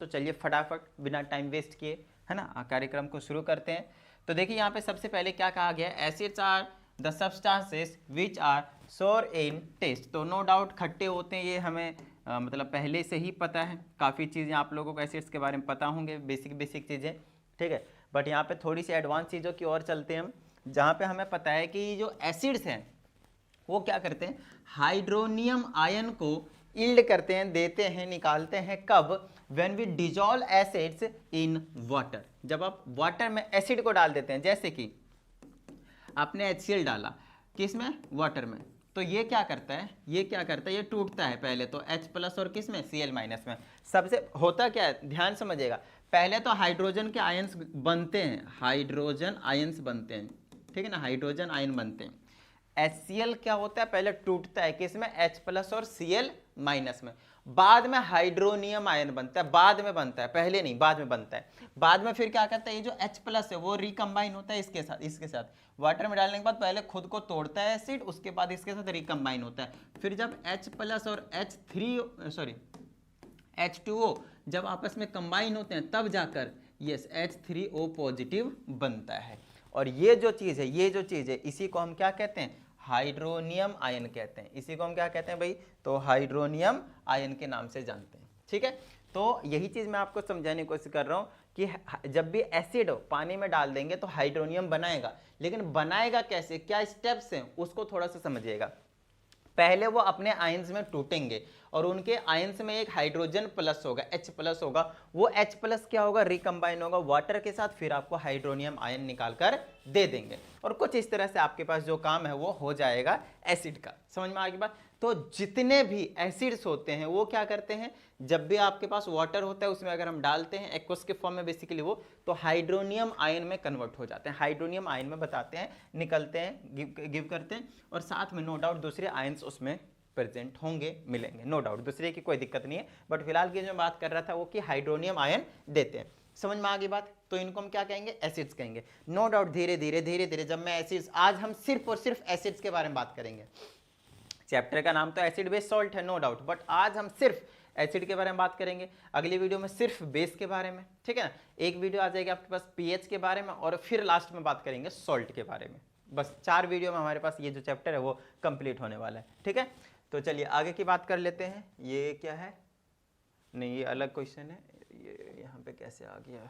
तो चलिए फटाफट बिना टाइम वेस्ट किए, है ना, कार्यक्रम को शुरू करते हैं। तो देखिए यहाँ पे सबसे पहले क्या कहा गया है, acids are the substances which are sour in taste. तो नो डाउट खट्टे होते हैं, ये हमें मतलब पहले से ही पता है। काफ़ी चीज़ें आप लोगों को एसिड्स के बारे में पता होंगे, बेसिक बेसिक चीज़ें, ठीक है। बट यहाँ पे थोड़ी सी एडवांस चीज़ों की ओर चलते हैं हम, जहाँ पे हमें पता है कि जो एसिड्स हैं वो क्या करते हैं, हाइड्रोनियम आयन को इल्ड करते हैं, देते हैं, निकालते हैं कब, when we dissolve acids in water. जब आप वाटर में एसिड को डाल देते हैं, जैसे कि आपने HCl डाला किस में, वाटर में, तो ये क्या करता है, ये टूटता है पहले तो H+ और किस में, Cl- में। सबसे होता क्या है, ध्यान समझिएगा, पहले तो हाइड्रोजन के आयंस बनते हैं, हाइड्रोजन आयंस बनते हैं, ठीक है ना, हाइड्रोजन आयन बनते हैं। HCl क्या होता है, पहले टूटता है किस में, H+ और Cl- में, बाद में हाइड्रोनियम आयन बनता है, बाद में बनता है, पहले नहीं, बाद में बनता है। बाद में फिर क्या करता है, ये जो H+ है वो रिकम्बाइन होता है इसके साथ वाटर में डालने के बाद पहले खुद को तोड़ता है एसिड, उसके बाद इसके साथ रिकम्बाइन होता है। फिर जब H+ और H2O जब आपस में कंबाइन होते हैं, तब जाकर यस H3O पॉजिटिव बनता है। और ये जो चीज़ है, इसी को हम क्या कहते हैं, हाइड्रोनियम आयन कहते हैं। इसी को हम क्या कहते हैं भाई, तो हाइड्रोनियम आयन के नाम से जानते हैं, ठीक है। तो यही चीज़ मैं आपको समझाने की कोशिश कर रहा हूँ कि जब भी एसिड पानी में डाल देंगे तो हाइड्रोनियम बनाएगा, लेकिन बनाएगा कैसे, क्या स्टेप्स हैं, उसको थोड़ा सा समझिएगा। पहले वो अपने आयंस में टूटेंगे और उनके आयंस में एक हाइड्रोजन प्लस होगा, H+ होगा, वो H+ क्या होगा, रिकम्बाइन होगा वाटर के साथ, फिर आपको हाइड्रोनियम आयन निकाल कर दे देंगे। और कुछ इस तरह से आपके पास जो काम है वो हो जाएगा एसिड का। समझ में आ गई बात। तो जितने भी एसिड्स होते हैं वो क्या करते हैं, जब भी आपके पास वाटर होता है उसमें अगर हम डालते हैं एक्वस के फॉर्म में बेसिकली वो, तो हाइड्रोनियम आयन में कन्वर्ट हो जाते हैं, हाइड्रोनियम आयन में बताते हैं, निकलते हैं, गिव करते हैं, और साथ में नो डाउट दूसरे आयन्स उसमें प्रेजेंट होंगे, मिलेंगे, नो डाउट, दूसरे की कोई दिक्कत नहीं है। बट फिलहाल की जो बात कर रहा था वो कि हाइड्रोनियम आयन देते हैं। समझ में आ गई बात। तो इनको हम क्या कहेंगे, एसिड्स कहेंगे। नो डाउट धीरे धीरे जब मैं एसिड्स, आज हम सिर्फ और सिर्फ एसिड्स के बारे में बात करेंगे। चैप्टर का नाम तो एसिड बेस सॉल्ट है, नो डाउट, बट आज हम सिर्फ एसिड के बारे में बात करेंगे। अगली वीडियो में सिर्फ बेस के बारे में, ठीक है ना। एक वीडियो आ जाएगी आपके पास पीएच के बारे में, और फिर लास्ट में बात करेंगे सॉल्ट के बारे में। बस 4 वीडियो में हमारे पास ये जो चैप्टर है वो कंप्लीट होने वाला है, ठीक है। तो चलिए आगे की बात कर लेते हैं। ये क्या है, नहीं ये अलग क्वेश्चन है, ये यहाँ पे कैसे आ गया,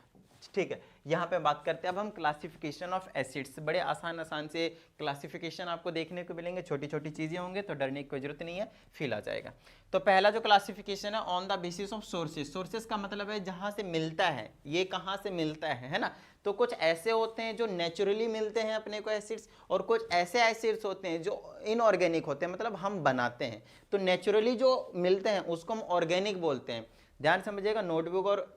ठीक है। यहाँ पे बात करते हैं अब हम क्लासिफिकेशन ऑफ एसिड्स। बड़े आसान से क्लासिफिकेशन आपको देखने को मिलेंगे, छोटी छोटी चीज़ें होंगे, तो डरने की कोई जरूरत नहीं है, फील आ जाएगा। तो पहला जो क्लासिफिकेशन है, on the basis of sources. Sources का मतलब है जहाँ से मिलता है, ये कहाँ से मिलता है ना। तो कुछ ऐसे होते हैं जो नेचुरली मिलते हैं अपने को एसिड्स, और कुछ ऐसे एसिड्स होते हैं जो इनऑर्गेनिक होते हैं, मतलब हम बनाते हैं। तो नेचुरली जो मिलते हैं उसको हम ऑर्गेनिक बोलते हैं। ध्यान समझिएगा, नोटबुक और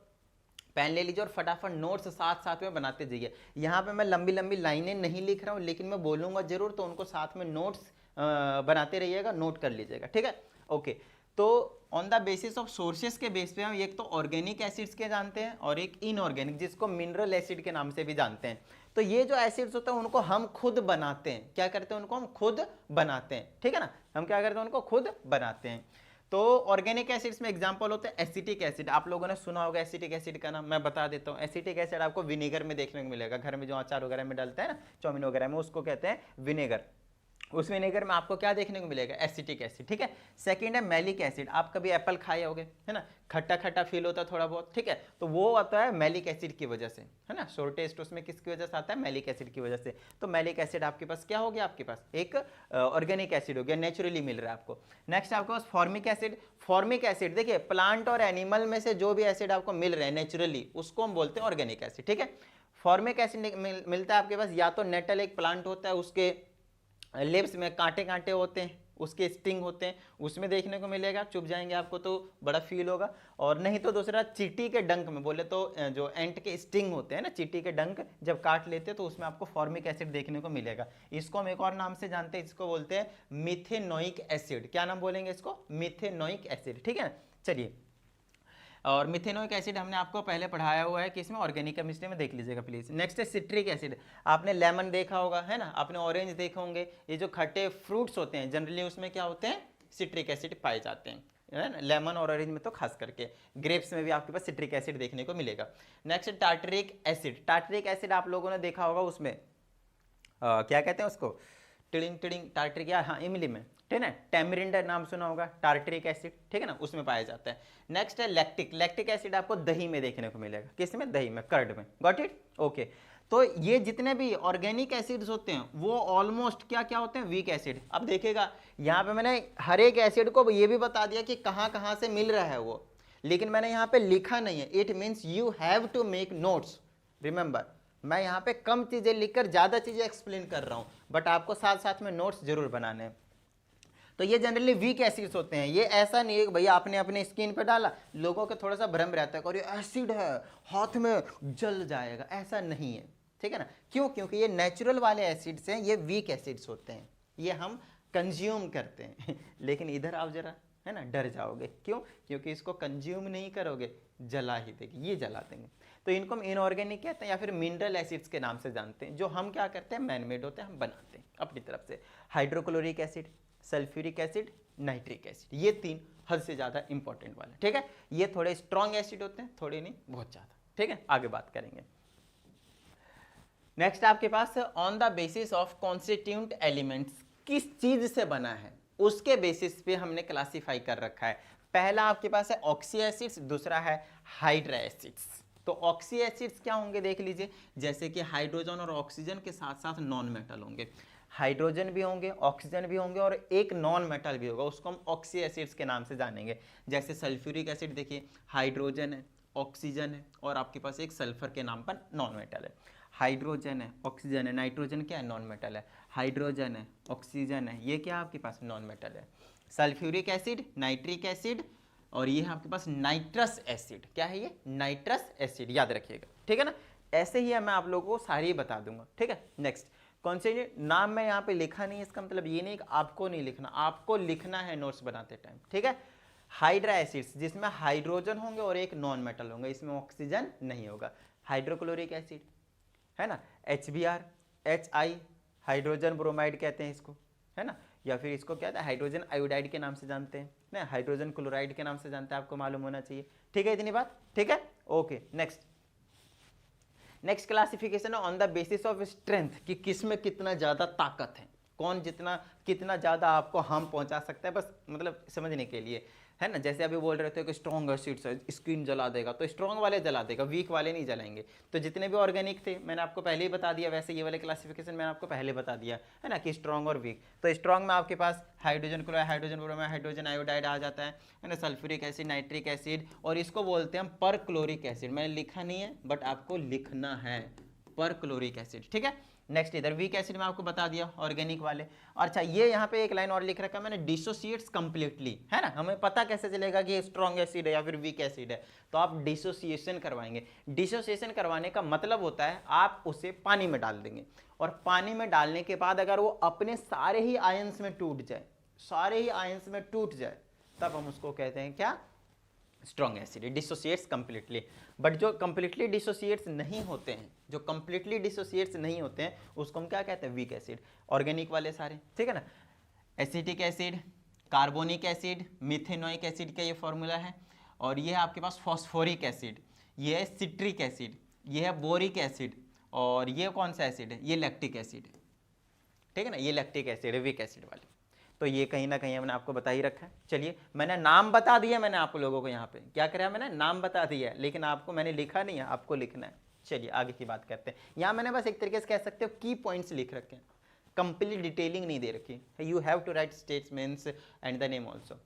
पेन ले लीजिए और फटाफट नोट्स साथ साथ में बनाते जाइए। यहाँ पे मैं लंबी लंबी लाइनें नहीं लिख रहा हूँ, लेकिन मैं बोलूँगा जरूर, तो उनको साथ में नोट्स बनाते रहिएगा, नोट कर लीजिएगा, ठीक है। ओके, तो on the basis of sources के बेस पे हम एक तो ऑर्गेनिक एसिड्स के जानते हैं और एक इनऑर्गेनिक, जिसको मिनरल एसिड के नाम से भी जानते हैं। तो ये जो एसिड्स होते हैं उनको हम खुद बनाते हैं, क्या करते हैं, उनको हम खुद बनाते हैं, ठीक है ना। हम क्या करते हैं, उनको खुद बनाते हैं। तो ऑर्गेनिक एसिड्स में एग्जांपल होते हैं एसिटिक एसिड। आप लोगों ने सुना होगा एसिटिक एसिड का नाम, मैं बता देता हूँ। एसिटिक एसिड आपको विनेगर में देखने को मिलेगा, घर में जो अचार वगैरह में डलता है ना, चाउमीन वगैरह में, उसको कहते हैं विनेगर। उस विनेगर में आपको क्या देखने को मिलेगा, एसिटिक एसिड, ठीक है। सेकंड है मैलिक एसिड। आप कभी एप्पल खाए होगे, है ना, खट्टा खट्टा फील होता है थोड़ा बहुत, ठीक है, तो वो आता है मैलिक एसिड की वजह से, है ना। सोर टेस्ट उसमें किसकी वजह से आता है, मैलिक एसिड की वजह से। तो मैलिक एसिड आपके पास क्या हो गया, आपके पास एक ऑर्गेनिक एसिड हो गया, नेचुरली मिल रहा है आपको। नेक्स्ट आपके पास फॉर्मिक एसिड। फॉर्मिक एसिड देखिए, प्लांट और एनिमल में से जो भी एसिड आपको मिल रहे हैं नेचुरली, उसको हम बोलते हैं ऑर्गेनिक एसिड, ठीक है। फॉर्मिक एसिड मिलता है आपके पास, या तो नेटल एक प्लांट होता है, उसके लिप्स में कांटे कांटे होते हैं, उसके स्टिंग होते हैं, उसमें देखने को मिलेगा, चुभ जाएंगे आपको तो बड़ा फील होगा। और नहीं तो दूसरा चींटी के डंक में, बोले तो जो एंट के स्टिंग होते हैं ना, चींटी के डंक जब काट लेते हैं तो उसमें आपको फॉर्मिक एसिड देखने को मिलेगा। इसको हम एक और नाम से जानते हैं, इसको बोलते हैं मिथेनोइक एसिड। क्या नाम बोलेंगे इसको, मिथेनोइक एसिड, ठीक है। चलिए, और मिथेनोइक एसिड हमने आपको पहले पढ़ाया हुआ है कि इसमें ऑर्गेनिक केमिस्ट्री में, देख लीजिएगा प्लीज। नेक्स्ट है सिट्रिक एसिड। आपने लेमन देखा होगा, है ना, आपने ऑरेंज देखे होंगे, ये जो खट्टे फ्रूट्स होते हैं जनरली उसमें क्या होते हैं, सिट्रिक एसिड पाए जाते हैं। है ना, लेमन और ऑरेंज में तो खास करके, ग्रेप्स में भी आपके पास सिट्रिक एसिड देखने को मिलेगा। Next tartaric acid. Tartaric acid आप लोगों ने देखा होगा उसमें क्या कहते हैं उसको, टिड़िंग टिड़िंग टार्टरिक, या हाँ इमली में, ठीक है, टेमरिंड नाम सुना होगा, टार्टरिक एसिड, ठीक है ना, उसमें पाया जाता है। नेक्स्ट है लैक्टिक। लैक्टिक एसिड आपको दही में देखने को मिलेगा, किसमें, दही में, कर्ड में, गॉट इट, ओके। तो ये जितने भी ऑर्गेनिक एसिड्स होते हैं वो ऑलमोस्ट क्या क्या होते हैं, वीक एसिड। अब देखिएगा यहाँ पे मैंने हर एक एसिड को ये भी बता दिया कि कहाँ कहाँ से मिल रहा है वो, लेकिन मैंने यहाँ पे लिखा नहीं है। It means you have to make notes, remember, मैं यहाँ पे कम चीजें लिखकर ज्यादा चीजें एक्सप्लेन कर रहा हूँ, बट आपको साथ साथ में नोट्स जरूर बनाने हैं। तो ये जनरली वीक एसिड्स होते हैं। ये ऐसा नहीं है कि भैया आपने अपने स्किन पे डाला, लोगों को थोड़ा सा भ्रम रहता है और ये एसिड है हाथ में जल जाएगा, ऐसा नहीं है, ठीक है ना। क्यों, क्योंकि ये नेचुरल वाले एसिड्स हैं, ये वीक एसिड्स होते हैं, ये हम कंज्यूम करते हैं लेकिन इधर आप जरा, है ना, डर जाओगे, क्यों, क्योंकि इसको कंज्यूम नहीं करोगे, जला ही देगी, ये जला देंगे। तो इनको हम इनऑर्गेनिक कहते हैं या फिर मिनरल एसिड्स के नाम से जानते हैं, जो हम क्या करते हैं, मैनमेड होते हैं, हम बनाते हैं अपनी तरफ से। Hydrochloric acid, sulphuric acid, nitric acid, ये तीन हद से ज़्यादा इंपॉर्टेंट वाले, ठीक है। ये थोड़े स्ट्रॉन्ग एसिड होते हैं, थोड़े नहीं, बहुत ज़्यादा, ठीक है, आगे बात करेंगे। नेक्स्ट आपके pass on the basis of constituent elements, किस चीज से बना है उसके बेसिस पे हमने क्लासिफाई कर रखा है। पहला आपके पास है ऑक्सी एसिड्स, दूसरा है हाइड्रा एसिड्स। तो ऑक्सी एसिड्स क्या होंगे देख लीजिए, जैसे कि हाइड्रोजन और ऑक्सीजन के साथ साथ नॉन मेटल होंगे, हाइड्रोजन भी होंगे, ऑक्सीजन भी होंगे और एक नॉन मेटल भी होगा, उसको हम ऑक्सी एसिड्स के नाम से जानेंगे। जैसे सल्फ्यूरिक एसिड देखिए, हाइड्रोजन है, ऑक्सीजन है और आपके पास एक सल्फर के नाम पर नॉन मेटल है। हाइड्रोजन है, ऑक्सीजन है, नाइट्रोजन क्या है, नॉन मेटल है, हाइड्रोजन है, ऑक्सीजन है, ये क्या आपके पास नॉन मेटल है। सल्फ्यूरिक एसिड, नाइट्रिक एसिड और ये है आपके पास नाइट्रस एसिड, क्या है ये, नाइट्रस एसिड, याद रखिएगा, ठीक है ना। ऐसे ही मैं आप लोगों को सारी बता दूंगा, ठीक है। नेक्स्ट कौन से नाम मैं यहाँ पे लिखा नहीं, इसका मतलब ये नहीं कि आपको नहीं लिखना, आपको लिखना है नोट्स बनाते टाइम, ठीक है। हाइड्रा एसिड्स, जिसमें हाइड्रोजन होंगे और एक नॉन मेटल होंगे, इसमें ऑक्सीजन नहीं होगा। हाइड्रोक्लोरिक एसिड है ना, HBr, HI, हाइड्रोजन ब्रोमाइड कहते हैं इसको, है ना, या फिर इसको क्या है, हाइड्रोजन आयोडाइड के नाम से जानते हैं ना, हाइड्रोजन क्लोराइड के नाम से जानते हैं, आपको मालूम होना चाहिए, ठीक है, इतनी बात, ठीक है, ओके। नेक्स्ट क्लासिफिकेशन है on the basis of strength, कि किस में कितना ज्यादा ताकत है, कौन जितना कितना ज्यादा आपको हार्म पहुंचा सकता है, बस मतलब समझने के लिए, है ना। जैसे अभी बोल रहे थे कि स्ट्रॉन्ग एसिड्स है, स्किन जला देगा, तो स्ट्रॉन्ग वाले जला देगा, वीक वाले नहीं जलाएंगे। तो जितने भी ऑर्गेनिक थे मैंने आपको पहले ही बता दिया, वैसे ये वाले क्लासिफिकेशन मैंने आपको पहले बता दिया है ना, कि स्ट्रॉन्ग और वीक। तो स्ट्रॉन्ग में आपके पास hydrogen chloride, hydrogen bromide, hydrogen iodide आ जाता है ना, सल्फ्यूरिक एसिड, नाइट्रिक एसिड, और इसको बोलते हैं परक्लोरिक एसिड। मैंने लिखा नहीं है बट आपको लिखना है, परक्लोरिक एसिड, ठीक है। नेक्स्ट इधर वीक एसिड में आपको बता दिया ऑर्गेनिक वाले। और अच्छा ये यहाँ पे एक लाइन और लिख रखा है मैंने, डिसोसिएट्स कंप्लीटली, है ना। हमें पता कैसे चलेगा कि ये स्ट्रॉन्ग एसिड है या फिर वीक एसिड है, तो आप डिसोसिएशन करवाएंगे। डिसोसिएशन करवाने का मतलब होता है आप उसे पानी में डाल देंगे, और पानी में डालने के बाद अगर वो अपने सारे ही आयंस में टूट जाए, सारे ही आयंस में टूट जाए, तब हम उसको कहते हैं क्या, strong acid, dissociates completely. But जो कंप्लीटली डिसोसिएट्स नहीं होते हैं, जो कंप्लीटली डिसोसिएट्स नहीं होते हैं, उसको हम क्या कहते हैं, वीक एसिड। ऑर्गेनिक वाले सारे, ठीक है ना। Acetic acid, carbonic acid, methanoic acid का ये फॉर्मूला है। और ये है आपके पास फॉस्फोरिक एसिड, ये है सिट्रिक एसिड, ये है बोरिक एसिड, और ये कौन सा एसिड है, ये लैक्टिक एसिड है, ठीक है ना, ये लैक्टिक एसिड है, वीक एसिड वाले। तो ये कहीं ना कहीं मैंने आपको बता ही रखा है। चलिए मैंने नाम बता दिया, मैंने आप लोगों को यहाँ पे क्या करा, मैंने नाम बता दिया है, लेकिन आपको मैंने लिखा नहीं है, आपको लिखना है। चलिए आगे की बात करते हैं। यहाँ मैंने बस एक तरीके से कह सकते हो की पॉइंट्स लिख रखे हैं, कंप्लीट डिटेलिंग नहीं दे रखी। You have to write statements and the name also.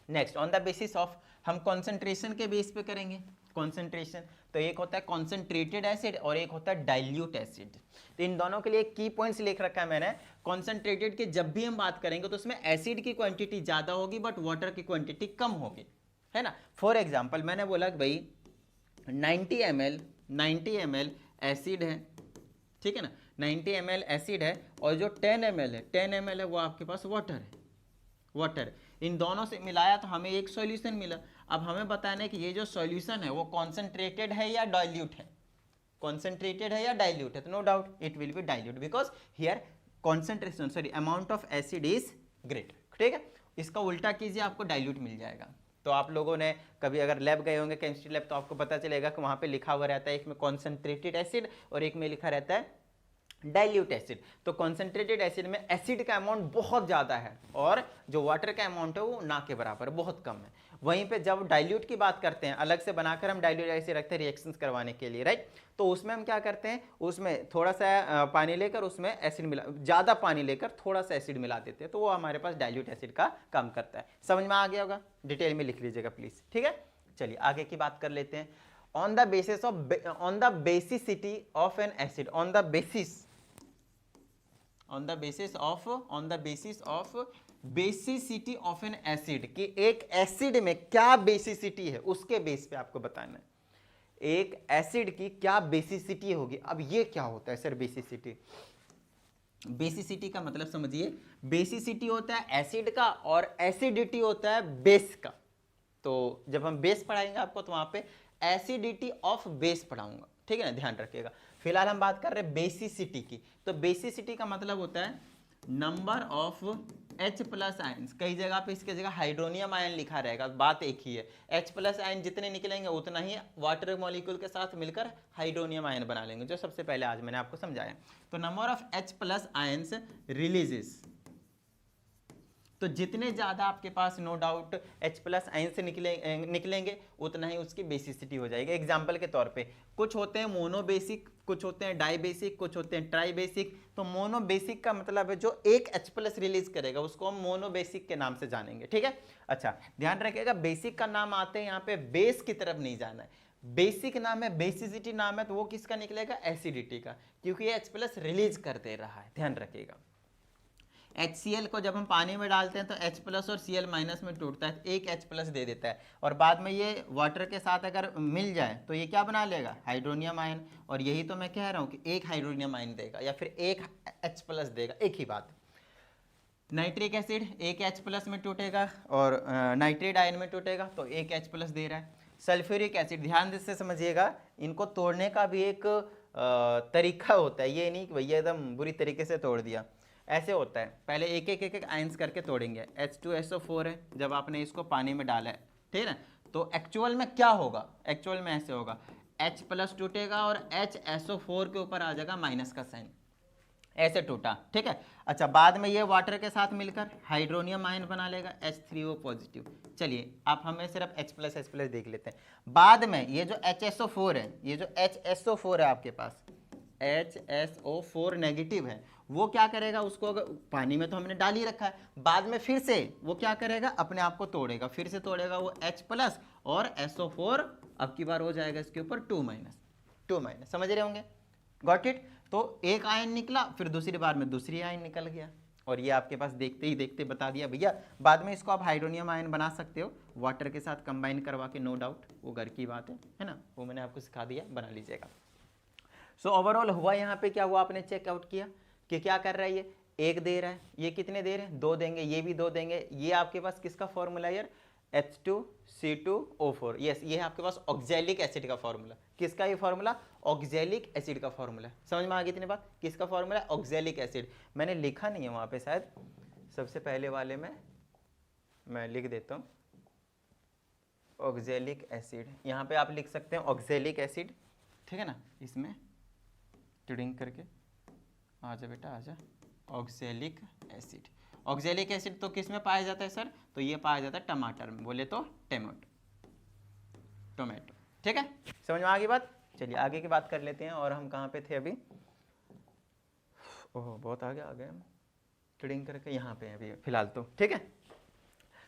Next on the basis of, हम कॉन्सेंट्रेशन के बेस पे करेंगे। कॉन्सेंट्रेशन तो एक होता है कॉन्सेंट्रेटेड एसिड और एक होता है डाइल्यूट एसिड। तो इन दोनों के लिए की पॉइंट्स लिख रखा है मैंने। कॉन्सेंट्रेटेड के जब भी हम बात करेंगे तो उसमें एसिड की क्वांटिटी ज्यादा होगी बट वाटर की क्वांटिटी कम होगी, है ना। फॉर एग्जांपल मैंने बोला कि भाई 90 ml एसिड है, ठीक है ना, 90 ml एसिड है, और जो 10 ml है वो आपके पास वाटर है, वाटर। इन दोनों से मिलाया तो हमें एक सॉल्यूशन मिला। अब हमें बताना है कि ये जो सॉल्यूशन है वो कॉन्सेंट्रेटेड है या डाइल्यूट है, कॉन्सेंट्रेटेड है या डाइल्यूट है। तो no doubt it will be dilute because here concentration amount of acid is greater, ठीक है, इसका उल्टा कीजिए, आपको डाइल्यूट मिल जाएगा। तो आप लोगों ने कभी अगर लैब गए होंगे केमिस्ट्री लैब, तो आपको पता चलेगा कि वहाँ पे लिखा हुआ रहता है, एक में कॉन्सेंट्रेटेड एसिड और एक में लिखा रहता है डाइल्यूट एसिड। तो कॉन्सेंट्रेटेड एसिड में एसिड का अमाउंट बहुत ज़्यादा है और जो वाटर का अमाउंट है वो ना के बराबर, बहुत कम है। वहीं पे जब डाइल्यूट की बात करते हैं, अलग से बनाकर हम डाइल्यूट एसिड रखते हैं रिएक्शंस करवाने के लिए, राइट। तो उसमें हम क्या करते हैं, उसमें थोड़ा सा पानी लेकर उसमें एसिड मिला, ज़्यादा पानी लेकर थोड़ा सा एसिड मिला देते हैं, तो वो हमारे पास डाइल्यूट एसिड का काम करता है। समझ में आ गया होगा, डिटेल में लिख लीजिएगा प्लीज़, ठीक है। चलिए आगे की बात कर लेते हैं। On the basicity of N acid, on the basis of basicity of N acid, कि एक एसिड में क्या बेसिसिटी है, उसके बेस पे आपको बताना है एक एसिड की क्या बेसिसिटी होगी। अब ये क्या होता है सर बेसिसिटी? बेसिसिटी का मतलब समझिए, बेसिसिटी होता है एसिड का और एसिडिटी होता है बेस का। तो जब हम बेस पढ़ाएंगे आपको, तो वहां पे एसिडिटी ऑफ बेस पढ़ाऊंगा, ठीक है ना, ध्यान रखिएगा। फिलहाल हम बात कर रहे हैं बेसिसिटी की। तो बेसिसिटी का मतलब होता है number of H plus ions. कई जगह पे इसके जगह हाइड्रोनियम आयन लिखा रहेगा, बात एक ही है। H प्लस आयन जितने निकलेंगे उतना ही वाटर मॉलिक्यूल के साथ मिलकर हाइड्रोनियम आयन बना लेंगे, जो सबसे पहले आज मैंने आपको समझाया। तो number of H plus ions releases, तो जितने ज़्यादा आपके पास no doubt H plus ion से निकलेंगे उतना ही उसकी बेसिसिटी हो जाएगी। एग्जाम्पल के तौर पे कुछ होते हैं मोनोबेसिक, कुछ होते हैं डाइबेसिक, कुछ होते हैं ट्राइबेसिक। तो मोनोबेसिक का मतलब है जो एक H प्लस रिलीज करेगा उसको हम मोनोबेसिक के नाम से जानेंगे, ठीक है। अच्छा ध्यान रखिएगा, बेसिक का नाम आते हैं यहाँ पे, बेस की तरफ नहीं जाना है। बेसिक नाम है, बेसिसिटी नाम है, तो वो किसका निकलेगा? एसिडिटी का, क्योंकि ये H प्लस रिलीज कर दे रहा है, ध्यान रखिएगा। HCl को जब हम पानी में डालते हैं तो H प्लस और Cl माइनस में टूटता है, एक H प्लस दे देता है, और बाद में ये वाटर के साथ अगर मिल जाए तो ये क्या बना लेगा? Hydronium ion. और यही तो मैं कह रहा हूँ कि एक हाइड्रोनियम आयन देगा या फिर एक H प्लस देगा, एक ही बात। नाइट्रिक एसिड एक H प्लस में टूटेगा और नाइट्रेट आयन में टूटेगा, तो एक H प्लस दे रहा है। सल्फ्यूरिक एसिड, ध्यान से समझिएगा, इनको तोड़ने का भी एक तरीका होता है, ये नहीं कि भैया एकदम बुरी तरीके से तोड़ दिया। ऐसे होता है, पहले एक एक आयंस करके तोड़ेंगे। H2SO4 है, जब आपने इसको पानी में डाला है, ठीक है ना, तो एक्चुअल में क्या होगा? एक्चुअल में ऐसे होगा, H प्लस टूटेगा और HSO4 के ऊपर आ जाएगा माइनस का साइन, ऐसे टूटा, ठीक है। अच्छा बाद में ये वाटर के साथ मिलकर हाइड्रोनियम आयन बना लेगा, H3O पॉजिटिव। चलिए आप हमें सिर्फ H प्लस देख लेते हैं। बाद में ये जो HSO4 है, ये जो HSO4 है आपके पास, HSO4 नेगेटिव है, वो क्या करेगा? उसको पानी में तो हमने डाल ही रखा है, बाद में फिर से वो क्या करेगा? अपने आप को तोड़ेगा, फिर से तोड़ेगा वो H प्लस और SO4 अब की बार हो जाएगा इसके ऊपर 2 माइनस। समझ रहे होंगे? Got it? तो एक आयन निकला, फिर दूसरी बार में दूसरी आयन निकल गया, और ये आपके पास देखते ही देखते बता दिया भैया। बाद में इसको आप हाइड्रोनियम आयन बना सकते हो वाटर के साथ कंबाइन करवा के, नो डाउट, वो घर की बात है ना, वो मैंने आपको सिखा दिया, बना लीजिएगा। सो ओवरऑल हुआ यहाँ पे क्या हुआ? आपने चेकआउट किया कि क्या कर रहा है, ये एक दे रहा है, ये कितने दे रहे हैं? 2 देंगे, ये भी 2 देंगे। ये आपके पास किसका फॉर्मूला यार? H2C2O4। यस, ये है आपके पास ऑक्जेलिक एसिड का फॉर्मूला। किसका ये फॉर्मूला? ऑक्जेलिक एसिड का फॉर्मूला। समझ में आ गई इतनी बात? किसका फॉर्मूला? Oxalic acid. मैंने लिखा नहीं है वहाँ पे, शायद सबसे पहले वाले में मैं लिख देता हूँ ऑक्जेलिक एसिड। यहाँ पे आप लिख सकते हैं ऑक्जेलिक एसिड, ठीक है ना, इसमें टिडिंग करके आजा बेटा आजा। ऑक्जेलिक एसिड, ऑक्जेलिक एसिड तो किस में पाया जाता है सर? तो ये पाया जाता है टमाटर में, बोले तो टोमेटो, ठीक है। समझ में आ गई बात? चलिए आगे की बात कर लेते हैं। और हम कहाँ पे थे अभी? ओह बहुत आगे आ गए हम, टिडिंग करके यहाँ पे अभी फिलहाल तो, ठीक है।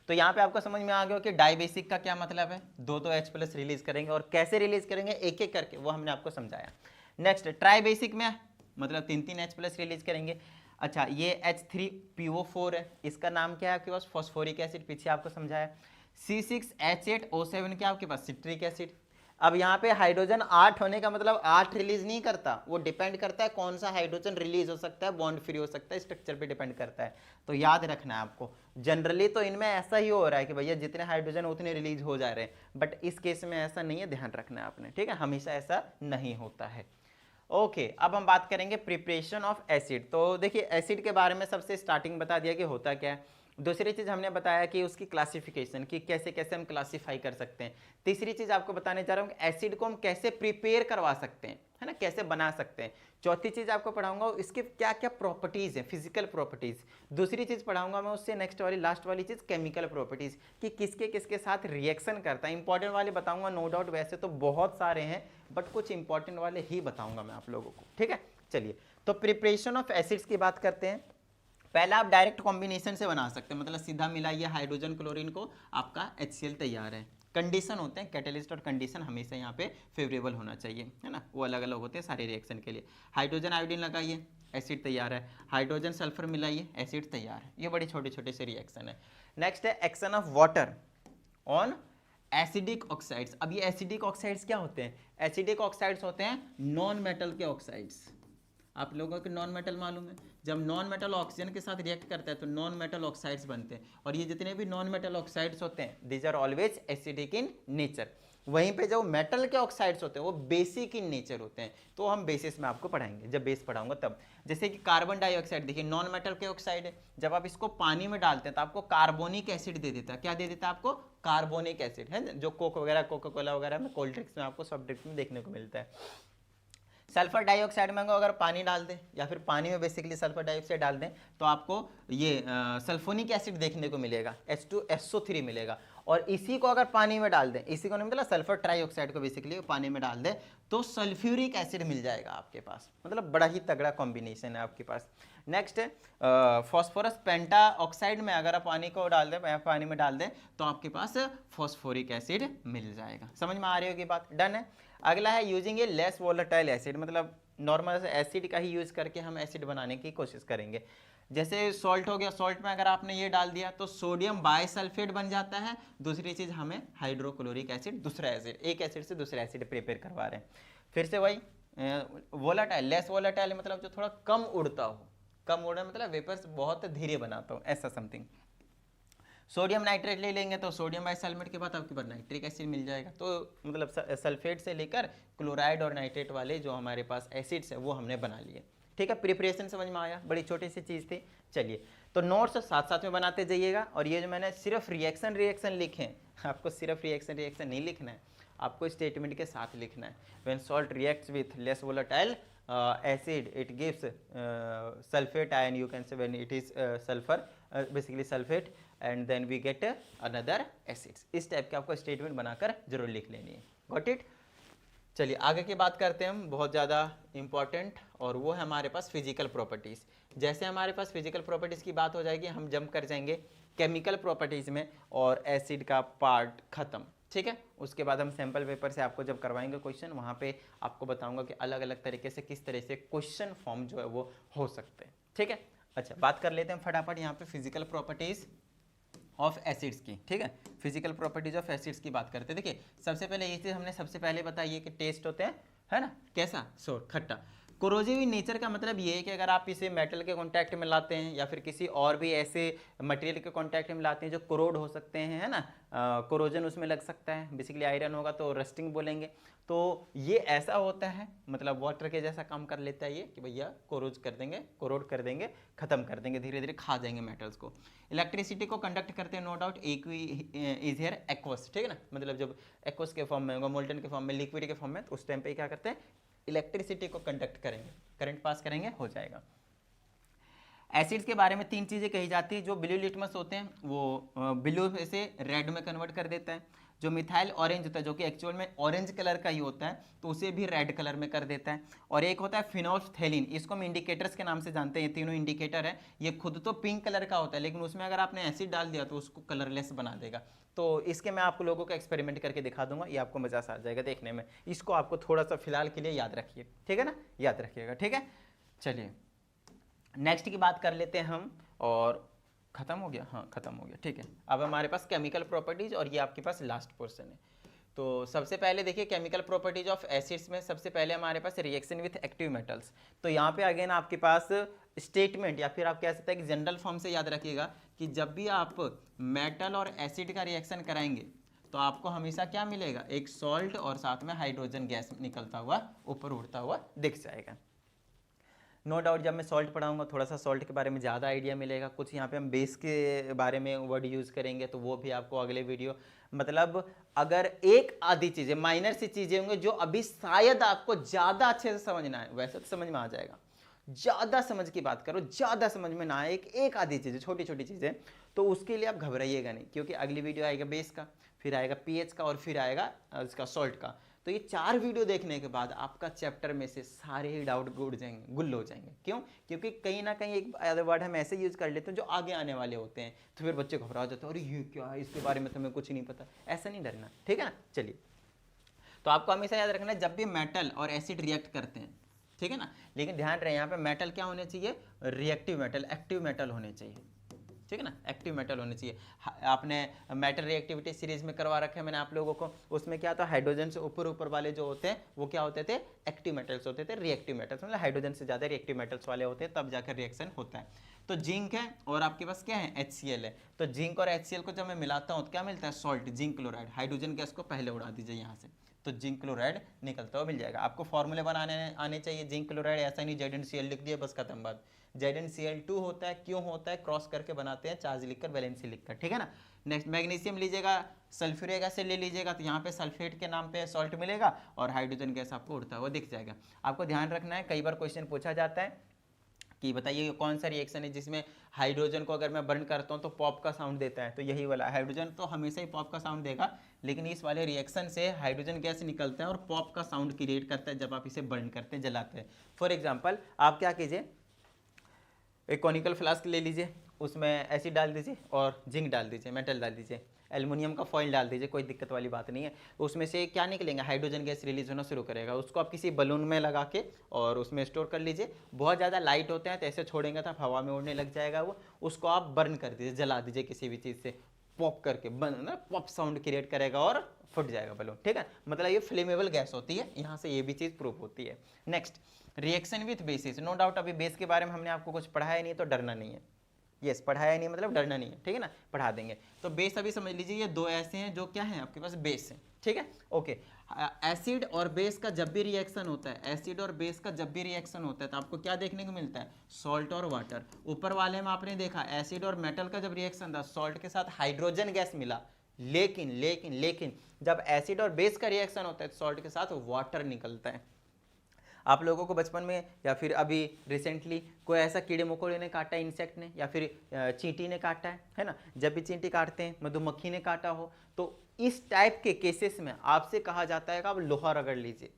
तो यहाँ पे आपको समझ में आ गया कि डाइबेसिक का क्या मतलब है? 2 H प्लस रिलीज करेंगे, और कैसे रिलीज करेंगे एक एक करके वो हमने आपको समझाया। नेक्स्ट ट्राइबेसिक में मतलब 3 H प्लस रिलीज करेंगे। अच्छा ये H3PO4 है, इसका नाम क्या है आपके पास? फॉस्फोरिक एसिड, पीछे आपको समझाया। C6H8O7 क्या आपके पास? Citric acid. अब यहाँ पे हाइड्रोजन 8 होने का मतलब 8 रिलीज नहीं करता, वो डिपेंड करता है कौन सा हाइड्रोजन रिलीज हो सकता है, बॉन्ड फ्री हो सकता है, स्ट्रक्चर पे डिपेंड करता है। तो याद रखना है आपको, जनरली तो इनमें ऐसा ही हो रहा है कि भैया जितने हाइड्रोजन उतने रिलीज हो जा रहे हैं, बट इस केस में ऐसा नहीं है, ध्यान रखना है आपने, ठीक है। हमेशा ऐसा नहीं होता है। ओके अब हम बात करेंगे प्रिपरेशन ऑफ एसिड। तो देखिए एसिड के बारे में सबसे स्टार्टिंग बता दिया कि होता क्या है। दूसरी चीज हमने बताया कि उसकी क्लासिफिकेशन, कि कैसे कैसे हम क्लासिफाई कर सकते हैं। तीसरी चीज आपको बताने जा रहा हूँ कि एसिड को हम कैसे प्रिपेयर करवा सकते हैं, है ना, कैसे बना सकते हैं। चौथी चीज आपको पढ़ाऊंगा इसके क्या क्या प्रॉपर्टीज है, फिजिकल प्रॉपर्टीज। दूसरी चीज पढ़ाऊंगा मैं उससे नेक्स्ट वाली लास्ट वाली चीज केमिकल प्रॉपर्टीज, कि किसके किसके साथ रिएक्शन करता है। इंपॉर्टेंट वाले बताऊंगा नो डाउट, वैसे तो बहुत सारे हैं बट कुछ इंपॉर्टेंट वाले ही बताऊंगा मैं आप लोगों को, ठीक है। चलिए, तो प्रिपरेशन ऑफ एसिड्स की बात करते हैं। पहला आप डायरेक्ट कॉम्बिनेशन से बना सकते हैं, मतलब सीधा मिलाइए हाइड्रोजन क्लोरीन को, आपका HCl तैयार है। कंडीशन होते हैं कैटेलिस्ट और कंडीशन हमेशा यहाँ पे फेवरेबल होना चाहिए, है ना, वो अलग अलग होते हैं सारे रिएक्शन के लिए। हाइड्रोजन आयोडीन लगाइए, एसिड तैयार है। हाइड्रोजन सल्फर मिलाइए, एसिड तैयार है। ये बड़े छोटे छोटे से रिएक्शन है। नेक्स्ट है action of water on acidic oxides. अब ये एसिडिक ऑक्साइड्स क्या होते हैं? एसिडिक ऑक्साइड्स होते हैं नॉन मेटल के ऑक्साइड्स। आप लोगों को नॉन मेटल मालूम है, जब नॉन मेटल ऑक्सीजन के साथ रिएक्ट करता है तो नॉन मेटल ऑक्साइड्स बनते हैं, और ये जितने भी नॉन मेटल ऑक्साइड्स होते हैं these are always acidic in nature. वहीं पे जो मेटल के ऑक्साइड्स होते हैं वो बेसिक इन नेचर होते हैं, तो हम बेसिस में आपको पढ़ाएंगे, जब बेस पढ़ाऊंगा तब। जैसे कि कार्बन डाइऑक्साइड, देखिए नॉन मेटल के ऑक्साइड है, जब आप इसको पानी में डालते हैं तो आपको कार्बोनिक एसिड दे देता है। क्या दे देता है आपको? कार्बोनिक एसिड, है जो कोक वगैरह, कोका कोला वगैरह में, कोल्ड ड्रिंक्स में, आपको सॉफ्ट ड्रिंक्स में देखने को मिलता है। सल्फर डाइऑक्साइड में अगर पानी डाल दें, या फिर पानी में बेसिकली सल्फर डाइऑक्साइड डाल दें, तो आपको ये सल्फोनिक एसिड देखने को मिलेगा, H2SO3 मिलेगा। और इसी को अगर पानी में डाल दें, इसी को नहीं मतलब सल्फर ट्राइऑक्साइड को बेसिकली पानी में डाल दें, तो सल्फ्यूरिक एसिड मिल जाएगा आपके पास। मतलब बड़ा ही तगड़ा कॉम्बिनेशन है आपके पास। नेक्स्ट है फॉस्फोरस पेंटा ऑक्साइड में अगर आप पानी को डाल दें, पानी में डाल दें, तो आपके पास फॉस्फोरिक एसिड मिल जाएगा। समझ में आ रही होगी बात? डन है। अगला है यूजिंग ए लेस वोलेटाइल एसिड, मतलब नॉर्मल एसिड का ही यूज करके हम एसिड बनाने की कोशिश करेंगे। जैसे सॉल्ट हो गया, सॉल्ट में अगर आपने ये डाल दिया तो सोडियम बाइसल्फेट बन जाता है। दूसरी चीज हमें हाइड्रोक्लोरिक एसिड, दूसरा एसिड, एक एसिड से दूसरा एसिड प्रिपेयर करवा रहे हैं। फिर से वही वोलेटाइल, लेस वोलेटाइल मतलब जो थोड़ा कम उड़ता हो, कम उड़ना मतलब वेपर्स बहुत धीरे बनाता हो, ऐसा समथिंग। सोडियम नाइट्रेट ले लेंगे तो सोडियम बाइसल्फेट के बाद आपके पास नाइट्रिक एसिड मिल जाएगा। तो मतलब सल्फेट से लेकर क्लोराइड और नाइट्रेट वाले जो हमारे पास एसिड्स है वो हमने बना लिए। ठीक है, प्रिपरेशन समझ में आया? बड़ी छोटी सी चीज़ थी। चलिए, तो नोट्स साथ साथ में बनाते जाइएगा। और ये जो मैंने सिर्फ रिएक्शन लिखे हैं, आपको सिर्फ रिएक्शन नहीं लिखना है, आपको स्टेटमेंट के साथ लिखना है। When salt reacts with less volatile acid it gives sulfate ion, you can say when it is sulfur basically sulfate, and then we get another acids। इस टाइप के आपको स्टेटमेंट बनाकर जरूर लिख लेनी है। Got it? चलिए आगे की बात करते हैं हम, बहुत ज़्यादा इंपॉर्टेंट, और वो है हमारे पास फिजिकल प्रॉपर्टीज़। जैसे हमारे पास फिजिकल प्रॉपर्टीज़ की बात हो जाएगी, हम जंप कर जाएंगे केमिकल प्रॉपर्टीज़ में, और एसिड का पार्ट खत्म। ठीक है, उसके बाद हम सैम्पल पेपर से आपको जब करवाएंगे क्वेश्चन, वहाँ पे आपको बताऊंगा कि अलग अलग तरीके से किस तरह से क्वेश्चन फॉर्म जो है वो हो सकते हैं। ठीक है, अच्छा बात कर लेते हैं फटाफट यहाँ पे फिजिकल प्रॉपर्टीज़ ऑफ एसिड्स की। ठीक है, फिजिकल प्रॉपर्टीज ऑफ एसिड्स की बात करते हैं। देखिए सबसे पहले ये चीज़ हमने सबसे पहले बताई है कि टेस्ट होते हैं, है ना, कैसा? सोर, खट्टा। कोरोजिव इन नेचर का मतलब ये है कि अगर आप इसे मेटल के कांटेक्ट में लाते हैं या फिर किसी और भी ऐसे मटेरियल के कांटेक्ट में लाते हैं जो कोरोड हो सकते हैं, है ना, कोरोजन उसमें लग सकता है, बेसिकली आयरन होगा तो रस्टिंग बोलेंगे। तो ये ऐसा होता है, मतलब वाटर के जैसा काम कर लेता है ये, कि भैया कोरोड कर देंगे, खत्म कर देंगे, धीरे धीरे खा जाएंगे मेटल्स को। इलेक्ट्रिसिटी को कंडक्ट करते हैं, no doubt. Aq is here aqueous, ठीक है ना, मतलब जब एक्वस के फॉर्म में होगा, मोल्टन के फॉर्म में, लिक्विड के फॉर्म में, तो उस टाइम पे क्या करते हैं, इलेक्ट्रिसिटी को कंडक्ट करेंगे, करंट पास करेंगे, हो जाएगा। एसिड्स के बारे में तीन चीज़ें कही जाती है। जो ब्लू लिटमस होते हैं वो ब्लू से रेड में कन्वर्ट कर देता है। जो मिथाइल ऑरेंज होता है, जो कि एक्चुअल में ऑरेंज कलर का ही होता है, तो उसे भी रेड कलर में कर देता है। और एक होता है फिनोल्फ्थेलिन, इसको हम इंडिकेटर्स के नाम से जानते हैं। ये तीनों इंडिकेटर है। ये खुद तो पिंक कलर का होता है, लेकिन उसमें अगर आपने एसिड डाल दिया तो उसको कलरलेस बना देगा। तो इसके मैं आपको लोगों को एक्सपेरिमेंट करके दिखा दूंगा, ये आपको मजा आ जाएगा देखने में। इसको आपको थोड़ा सा फिलहाल के लिए याद रखिए, ठीक है ना, याद रखिएगा। ठीक है, चलिए नेक्स्ट की बात कर लेते हैं हम। और खत्म हो गया? हाँ खत्म हो गया, ठीक है। अब हमारे पास केमिकल प्रॉपर्टीज, और ये आपके पास लास्ट पोर्शन है। तो सबसे पहले देखिए केमिकल प्रॉपर्टीज ऑफ एसिड्स में सबसे पहले हमारे पास रिएक्शन विथ एक्टिव मेटल्स। तो यहाँ पे अगेन आपके पास स्टेटमेंट, या फिर आप कह सकते हैं कि जनरल फॉर्म से याद रखिएगा कि जब भी आप मेटल और एसिड का रिएक्शन कराएंगे तो आपको हमेशा क्या मिलेगा, एक सॉल्ट और साथ में हाइड्रोजन गैस निकलता हुआ ऊपर उड़ता हुआ दिख जाएगा। नो डाउट जब मैं सॉल्ट पढ़ाऊंगा थोड़ा सा सॉल्ट के बारे में ज़्यादा आइडिया मिलेगा, कुछ यहाँ पे हम बेस के बारे में वर्ड यूज़ करेंगे तो वो भी आपको अगले वीडियो, मतलब अगर एक आधी चीज़ें माइनर सी चीज़ें होंगी जो अभी शायद आपको ज़्यादा अच्छे से समझना है, वैसे तो समझ में आ जाएगा, ज़्यादा समझ की बात करो, ज़्यादा समझ में ना आए एक आधी चीज़ें, छोटी छोटी चीज़ें, तो उसके लिए आप घबराइएगा नहीं, क्योंकि अगली वीडियो आएगा बेस का, फिर आएगा पीएच का और फिर आएगा इसका सॉल्ट का। तो ये 4 वीडियो देखने के बाद आपका चैप्टर में से सारे ही डाउट गुल हो जाएंगे। क्यों? क्योंकि कहीं ना कहीं एक अदर वर्ड हम ऐसे यूज कर लेते हैं जो आगे आने वाले होते हैं, तो फिर बच्चे घबरा जाते हैं, अरे ये क्या है, इसके बारे में तो हमें कुछ नहीं पता। ऐसा नहीं डरना, ठीक है ना। चलिए, तो आपको हमेशा याद रखना है जब भी मेटल और एसिड रिएक्ट करते हैं, ठीक है ना, लेकिन ध्यान रहे यहाँ पे मेटल क्या होने चाहिए, रिएक्टिव मेटल, एक्टिव मेटल होने चाहिए, ठीक है ना, एक्टिव मेटल होने चाहिए। आपने मेटल रिएक्टिविटी सीरीज में करवा रखा है मैंने आप लोगों को, उसमें क्या था, हाइड्रोजन से ऊपर ऊपर वाले जो होते हैं वो क्या होते थे, एक्टिव मेटल्स होते थे, रिएक्टिव मेटल्स मतलब हाइड्रोजन से ज़्यादा रिएक्टिव मेटल्स वाले होते हैं, तब जाकर रिएक्शन होता है। तो जिंक है और आपके पास क्या है, HCl है। तो जिंक और HCl को जब मैं मिलाता हूँ तो क्या मिलता है, salt, zinc chloride. Hydrogen gas को पहले उड़ा दीजिए यहाँ से, तो जिंक क्लोराइड निकलता हुआ मिल जाएगा। आपको फॉर्मूले बनाने आने चाहिए जिंक क्लोराइड, ऐसा नहीं ZnCl लिख दिया बस खत्म बात। ZnCl2 होता है, क्यों होता है, क्रॉस करके बनाते हैं, चार्ज लिखकर वैलेंसी लिखकर, ठीक है ना। नेक्स्ट मैग्नीशियम लीजिएगा, सल्फ्यूरिक एसिड ले लीजिएगा, तो यहाँ पे सल्फेट के नाम पे सॉल्ट मिलेगा और हाइड्रोजन गैस आपको उड़ता हुआ दिख जाएगा। आपको ध्यान रखना है, कई बार क्वेश्चन पूछा जाता है कि बताइए कौन सा रिएक्शन है जिसमें हाइड्रोजन को अगर मैं बर्न करता हूँ तो पॉप का साउंड देता है, तो यही वाला। हाइड्रोजन तो हमेशा ही पॉप का साउंड देगा, लेकिन इस वाले रिएक्शन से हाइड्रोजन गैस निकलता है और पॉप का साउंड क्रिएट करता है जब आप इसे बर्न करते हैं, जलाते हैं। फॉर एग्जाम्पल आप क्या कीजिए, एक कॉनिकल फ्लास्क ले लीजिए, उसमें एसिड डाल दीजिए और जिंक डाल दीजिए, मेटल डाल दीजिए, एल्युमिनियम का फॉइल डाल दीजिए, कोई दिक्कत वाली बात नहीं है। उसमें से क्या निकलेंगे, हाइड्रोजन गैस रिलीज होना शुरू करेगा। उसको आप किसी बलून में लगा के और उसमें स्टोर कर लीजिए। बहुत ज़्यादा लाइट होते हैं तो ऐसे छोड़ेंगे तो हवा में उड़ने लग जाएगा वो, उसको आप बर्न कर दीजिए, जला दीजिए किसी भी चीज़ से, पॉप करके ना पॉप साउंड क्रिएट करेगा और फट जाएगा बलून, ठीक है। मतलब ये फ्लेमेबल गैस होती है, यहाँ से ये भी चीज़ प्रूफ होती है। Next, reaction with bases. No doubt अभी बेस के बारे में हमने आपको कुछ पढ़ाया नहीं तो डरना नहीं है। यस, पढ़ाया नहीं मतलब डरना नहीं है, ठीक है ना, पढ़ा देंगे। तो बेस अभी समझ लीजिए ये 2 ऐसे हैं जो क्या है आपके पास बेस है, ठीक है, ओके। एसिड और बेस का जब भी रिएक्शन होता है, एसिड और बेस का जब भी रिएक्शन होता है तो आपको क्या देखने को मिलता है, सॉल्ट और वाटर। ऊपर वाले में आपने देखा एसिड और मेटल का जब रिएक्शन था सॉल्ट के साथ हाइड्रोजन गैस मिला, लेकिन लेकिन लेकिन जब एसिड और बेस का रिएक्शन होता है सॉल्ट के साथ वाटर निकलता है। आप लोगों को बचपन में या फिर अभी रिसेंटली कोई ऐसा कीड़े मकोड़े ने काटा, इंसेक्ट ने या फिर चींटी ने काटा है ना, जब भी चींटी काटते हैं, मधुमक्खी ने काटा हो, तो इस टाइप के केसेस में आपसे कहा जाता है कि आप लोहा रगड़ लीजिए,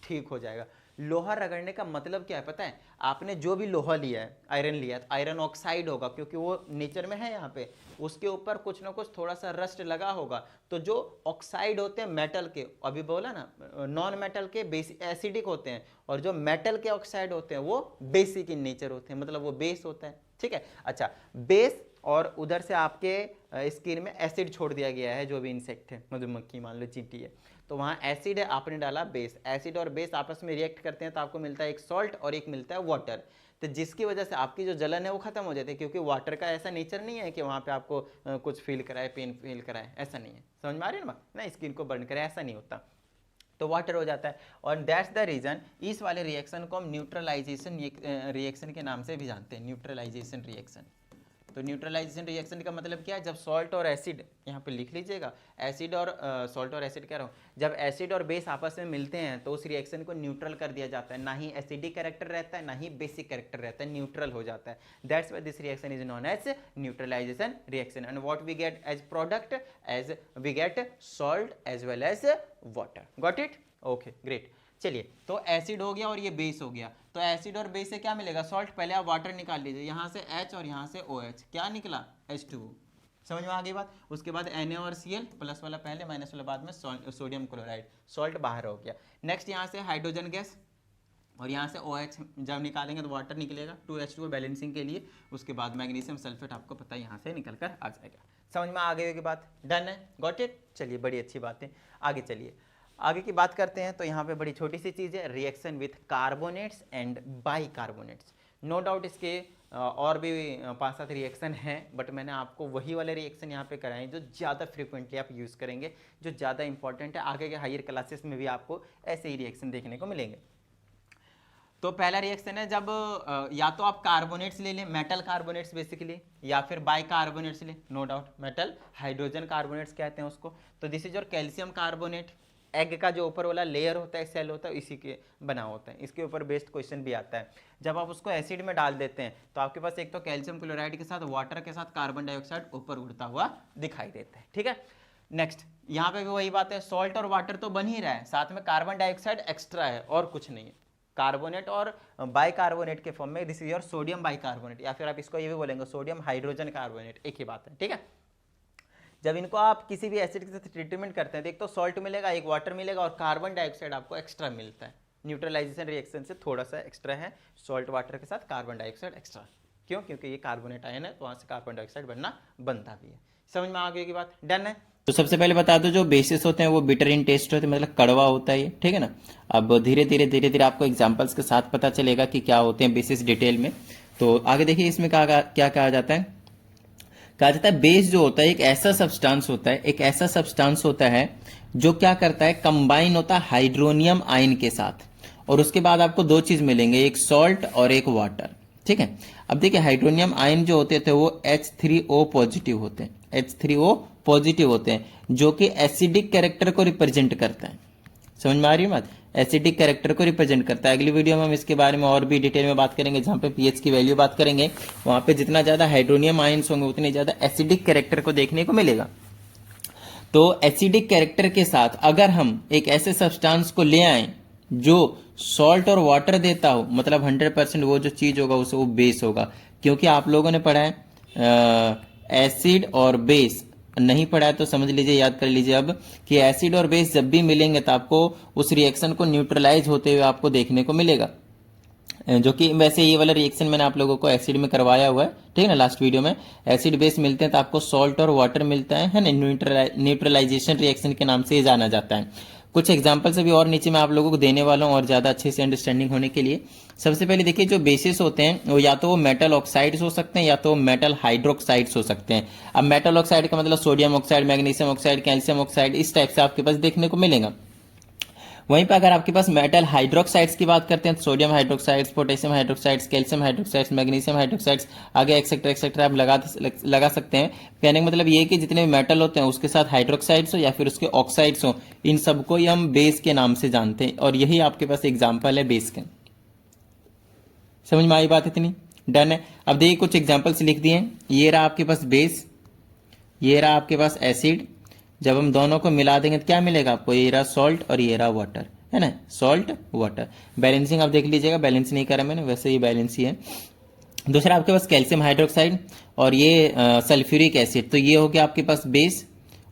ठीक हो जाएगा। लोहा रगड़ने का मतलब क्या है पता है, आपने जो भी लोहा लिया है, आयरन लिया है, आयरन ऑक्साइड होगा क्योंकि वो नेचर में है यहाँ पे, उसके ऊपर कुछ ना कुछ थोड़ा सा रस्ट लगा होगा, तो जो ऑक्साइड होते हैं मेटल के, अभी बोला ना नॉन मेटल के एसिडिक होते हैं, और जो मेटल के ऑक्साइड होते हैं वो बेसिक इन नेचर होते हैं, मतलब वो बेस होता है, ठीक है। अच्छा, बेस और उधर से आपके स्किन में एसिड छोड़ दिया गया है, जो भी इंसेक्ट है, मधुमक्खी मान लो, चींटी है, तो वहाँ एसिड है, आपने डाला बेस, एसिड और बेस आपस में रिएक्ट करते हैं तो आपको मिलता है एक सॉल्ट और एक मिलता है वाटर, तो जिसकी वजह से आपकी जो जलन है वो खत्म हो जाती है, क्योंकि वाटर का ऐसा नेचर नहीं है कि वहाँ पे आपको कुछ फील कराए, पेन फील कराए, ऐसा नहीं है, समझ में आ रही है ना, स्किन को बर्न करे, ऐसा नहीं होता, तो वाटर हो जाता है। और दैट्स द रीजन इस वाले रिएक्शन को हम न्यूट्रलाइजेशन रिएक्शन के नाम से भी जानते हैं, न्यूट्रलाइजेशन रिएक्शन। तो न्यूट्रलाइजेशन रिएक्शन का मतलब क्या है, जब सॉल्ट और एसिड, यहाँ पे लिख लीजिएगा, एसिड और सॉल्ट और एसिड कह रहा हूँ, जब एसिड और बेस आपस में मिलते हैं तो उस रिएक्शन को न्यूट्रल कर दिया जाता है, ना ही एसिडिक कैरेक्टर रहता है ना ही बेसिक कैरेक्टर रहता है, न्यूट्रल हो जाता है। That's why this reaction is known as neutralisation reaction, and what we get as product, as we get salt as well as water. Got it, okay great. चलिए, तो एसिड हो गया और ये बेस हो गया, तो एसिड और बेस से क्या मिलेगा, सॉल्ट। पहले आप वाटर निकाल लीजिए, यहाँ से H और यहाँ से OH, क्या निकला, H2O, समझ में आ गई बात। उसके बाद Na और Cl, प्लस वाला पहले माइनस वाला बाद में, सोडियम क्लोराइड, सॉल्ट बाहर हो गया। नेक्स्ट यहाँ से हाइड्रोजन गैस और यहाँ से OH जब निकालेंगे तो वाटर निकलेगा 2H2O बैलेंसिंग के लिए। उसके बाद मैग्नीशियम सल्फेट आपको पता है यहाँ से निकल कर आ जाएगा। समझ में आ गई होगी बात, डन है, गॉट इट। चलिए, बड़ी अच्छी बात है, आगे चलिए, आगे की बात करते हैं। तो यहाँ पे बड़ी छोटी सी चीज़ है, reaction with carbonates and bicarbonates. No doubt इसके और भी 5-7 रिएक्शन हैं, बट मैंने आपको वही वाले रिएक्शन यहाँ पे कराए जो ज़्यादा फ्रिक्वेंटली आप यूज़ करेंगे, जो ज़्यादा इंपॉर्टेंट है। आगे के हायर क्लासेस में भी आपको ऐसे ही रिएक्शन देखने को मिलेंगे। तो पहला रिएक्शन है जब या तो आप कार्बोनेट्स ले लें, मेटल कार्बोनेट्स बेसिकली, या फिर बाई कार्बोनेट्स लें, no doubt metal hydrogen carbonates कहते हैं उसको। तो this is your calcium carbonate. Egg का जो ऊपर वाला लेयर होता है, सेल होता है, इसी के बना होता है। इसके ऊपर बेस्ड क्वेश्चन भी आता है। जब आप उसको एसिड में डाल देते हैं तो आपके पास एक तो कैल्शियम क्लोराइड के साथ वाटर के साथ कार्बन डाइऑक्साइड ऊपर उड़ता हुआ दिखाई देता है। ठीक है, नेक्स्ट यहाँ पे भी वही बात है, सॉल्ट और वाटर तो बन ही रहा है, साथ में कार्बन डाइऑक्साइड एक्स्ट्रा है और कुछ नहीं है। कार्बोनेट और बाइकार्बोनेट के फॉर्म में this is your sodium bicarbonate, या फिर आप इसको ये भी बोलेंगे सोडियम हाइड्रोजन कार्बोनेट, एक ही बात है। ठीक है, जब इनको आप किसी भी एसिड के साथ ट्रीटमेंट करते हैं तो एक तो सॉल्ट मिलेगा, एक वाटर मिलेगा और कार्बन डाइऑक्साइड आपको एक्स्ट्रा मिलता है। न्यूट्रलाइजेशन रिएक्शन से थोड़ा सा एक्स्ट्रा है, सॉल्ट वाटर के साथ कार्बन डाइऑक्साइड एक्स्ट्रा। क्यों? क्योंकि ये कार्बोनेट आयन है तो वहाँ से कार्बन डाइऑक्साइड बनता भी है। समझ में आ गई की बात? डन है। तो सबसे पहले बता दो, जो बेसिस होते हैं वो बिटर इन टेस्ट होते हैं, मतलब कड़वा होता है ये, ठीक है ना। अब धीरे धीरे आपको एग्जांपल्स के साथ पता चलेगा कि क्या होते हैं बेसिस डिटेल में। तो आगे देखिए इसमें क्या कहा जाता है। कहा जाता है बेस जो होता है एक ऐसा सब्सटेंस होता है जो क्या करता है, कंबाइन होता है हाइड्रोनियम आयन के साथ, और उसके बाद आपको दो चीज मिलेंगे, एक सॉल्ट और एक वाटर। ठीक है, अब देखिए हाइड्रोनियम आयन जो होते थे वो H3O पॉजिटिव होते हैं, H3O पॉजिटिव होते हैं, जो कि एसिडिक कैरेक्टर को रिप्रेजेंट करता है। समझ में आ रही है बात? एसिडिक कैरेक्टर को रिप्रेजेंट करता है। अगली वीडियो में हम इसके बारे में और भी डिटेल में बात करेंगे, जहां पे पीएच की वैल्यू बात करेंगे। वहां पे जितना ज्यादा हाइड्रोनियम आयन्स होंगे उतनी ज्यादा एसिडिक कैरेक्टर को देखने को मिलेगा। तो एसिडिक कैरेक्टर के साथ अगर हम एक ऐसे सब्सटेंस को ले आए जो सॉल्ट और वाटर देता हो, मतलब 100% वो जो चीज होगा उसे वो बेस होगा। क्योंकि आप लोगों ने पढ़ा है एसिड और बेस, नहीं पढ़ा है तो समझ लीजिए, याद कर लीजिए अब, कि एसिड और बेस जब भी मिलेंगे तो आपको उस रिएक्शन को न्यूट्रलाइज होते हुए आपको देखने को मिलेगा। जो कि वैसे ये वाला रिएक्शन मैंने आप लोगों को एसिड में करवाया हुआ है, ठीक है ना। लास्ट वीडियो में एसिड बेस मिलते हैं तो आपको सॉल्ट और वाटर मिलता है ना, न्यूट्रलाइजेशन रिएक्शन के नाम से ये जाना जाता है। कुछ एग्जांपल्स अभी और नीचे मैं आप लोगों को देने वाला हूं और ज्यादा अच्छे से अंडरस्टैंडिंग होने के लिए। सबसे पहले देखिए जो बेसिस होते हैं वो या तो वो मेटल ऑक्साइड्स हो सकते हैं या तो मेटल हाइड्रोक्साइड्स हो सकते हैं। अब मेटल ऑक्साइड का मतलब sodium oxide, magnesium oxide, calcium oxide, इस टाइप से आपके पास देखने को मिलेगा। वहीं पर अगर आपके पास मेटल हाइड्रोक्साइड्स की बात करते हैं तो sodium hydroxides, potassium hydroxides, calcium hydroxides, magnesium hydroxides, आगे एक्सेट्रा एक्सेट्रा आप लगा सकते हैं। कहने का मतलब ये है कि जितने भी मेटल होते हैं उसके साथ हाइड्रोक्साइड्स हो या फिर उसके ऑक्साइड्स हो, इन सबको ही हम बेस के नाम से जानते हैं, और यही आपके पास एग्जाम्पल है बेस के। समझ में आई बात इतनी? डन है। अब देखिए कुछ एग्जाम्पल्स लिख दिए। ये रहा आपके पास बेस, ये रहा आपके पास एसिड। जब हम दोनों को मिला देंगे तो क्या मिलेगा आपको, ये रहा सॉल्ट और ये रहा वाटर, है ना, सॉल्ट वाटर। बैलेंसिंग आप देख लीजिएगा, बैलेंस नहीं करा मैंने, वैसे ये बैलेंस ही है। दूसरा आपके पास कैल्शियम हाइड्रोक्साइड और ये सल्फ्यूरिक एसिड, तो ये हो गया आपके पास बेस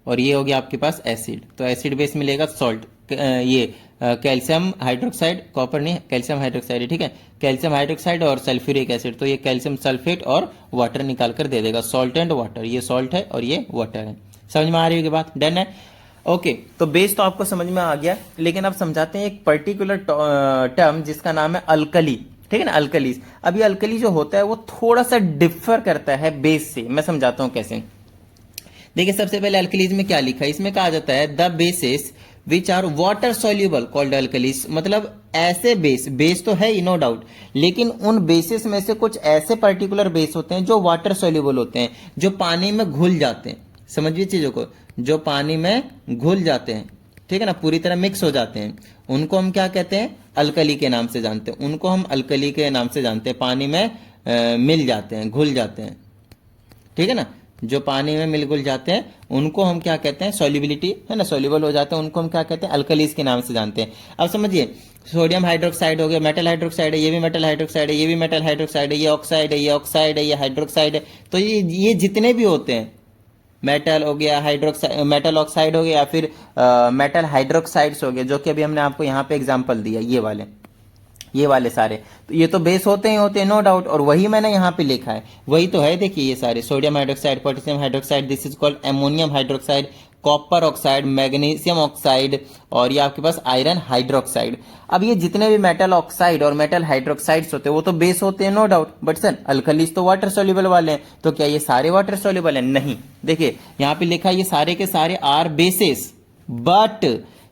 और ये हो गया आपके पास एसिड। तो एसिड बेस मिलेगा सॉल्ट, ये कैल्शियम हाइड्रोक्साइड, कॉपर नहीं, कैल्शियम हाइड्रोक्साइड है, ठीक है, कैल्शियम हाइड्रोक्साइड और सल्फ्यूरिक एसिड, तो ये कैल्शियम सल्फेट और वाटर निकाल कर दे देगा, सॉल्ट एंड वाटर। ये सॉल्ट है और ये वाटर है। समझ में आ रही है बात? डन है। ओके, तो बेस तो आपको समझ में आ गया, लेकिन अब समझाते हैं एक पर्टिकुलर टर्म जिसका नाम है अल्कली, ठीक है ना, अल्कलीज। अब ये अल्कली जो होता है वो थोड़ा सा डिफर करता है बेस से। मैं समझाता हूं कैसे। देखिए सबसे पहले अल्कलीज में क्या लिखा है, इसमें कहा जाता है the bases which are water soluble called alkalis. मतलब ऐसे बेस तो है ही नो डाउट, लेकिन उन बेसिस में से कुछ ऐसे पर्टिकुलर बेस होते हैं जो वाटर सोल्यूबल होते हैं, जो पानी में घुल जाते हैं। समझिए चीजों को, जो पानी में घुल जाते हैं, ठीक है ना, पूरी तरह मिक्स हो जाते हैं, उनको हम क्या कहते हैं, अल्कली के नाम से जानते हैं। उनको हम अल्कली के नाम से जानते हैं, पानी में मिल जाते हैं, घुल जाते हैं, ठीक है ना। जो पानी में मिल घुल जाते हैं उनको हम क्या कहते हैं, सॉल्युबिलिटी है ना, सॉल्युबल हो जाते हैं, उनको हम क्या कहते हैं, अल्कलीज के नाम से जानते हैं। अब समझिए सोडियम हाइड्रोक्साइड हो गया, मेटल हाइड्रोक्साइड है, ये भी मेटल हाइड्रोक्साइड है, ये भी मेटल हाइड्रोक्साइड है, ये ऑक्साइड है, ये ऑक्साइड है, ये हाइड्रोक्साइड है। तो ये जितने भी होते हैं, मेटल हो गया, हाइड्रोक्साइड, मेटल ऑक्साइड हो गया, या फिर मेटल हाइड्रोक्साइड्स हो गए, जो कि अभी हमने आपको यहाँ पे एग्जांपल दिया, ये वाले सारे, तो ये तो बेस होते हैं नो डाउट, और वही मैंने यहाँ पे लिखा है, वही तो है। देखिए ये सारे sodium hydroxide, potassium hydroxide, this is called ammonium hydroxide, copper oxide, magnesium oxide, और ये आपके पास आयरन हाइड्रोक्साइड। अब ये जितने भी मेटल ऑक्साइड और मेटल हाइड्रोक्साइड्स होते हैं वो तो बेस होते हैं no doubt, but sir alkalis तो वाटर सोल्यूबल वाले हैं, तो क्या ये सारे वाटर सोल्यूबल हैं? नहीं। देखिए यहाँ पे लिखा है ये सारे के सारे are bases but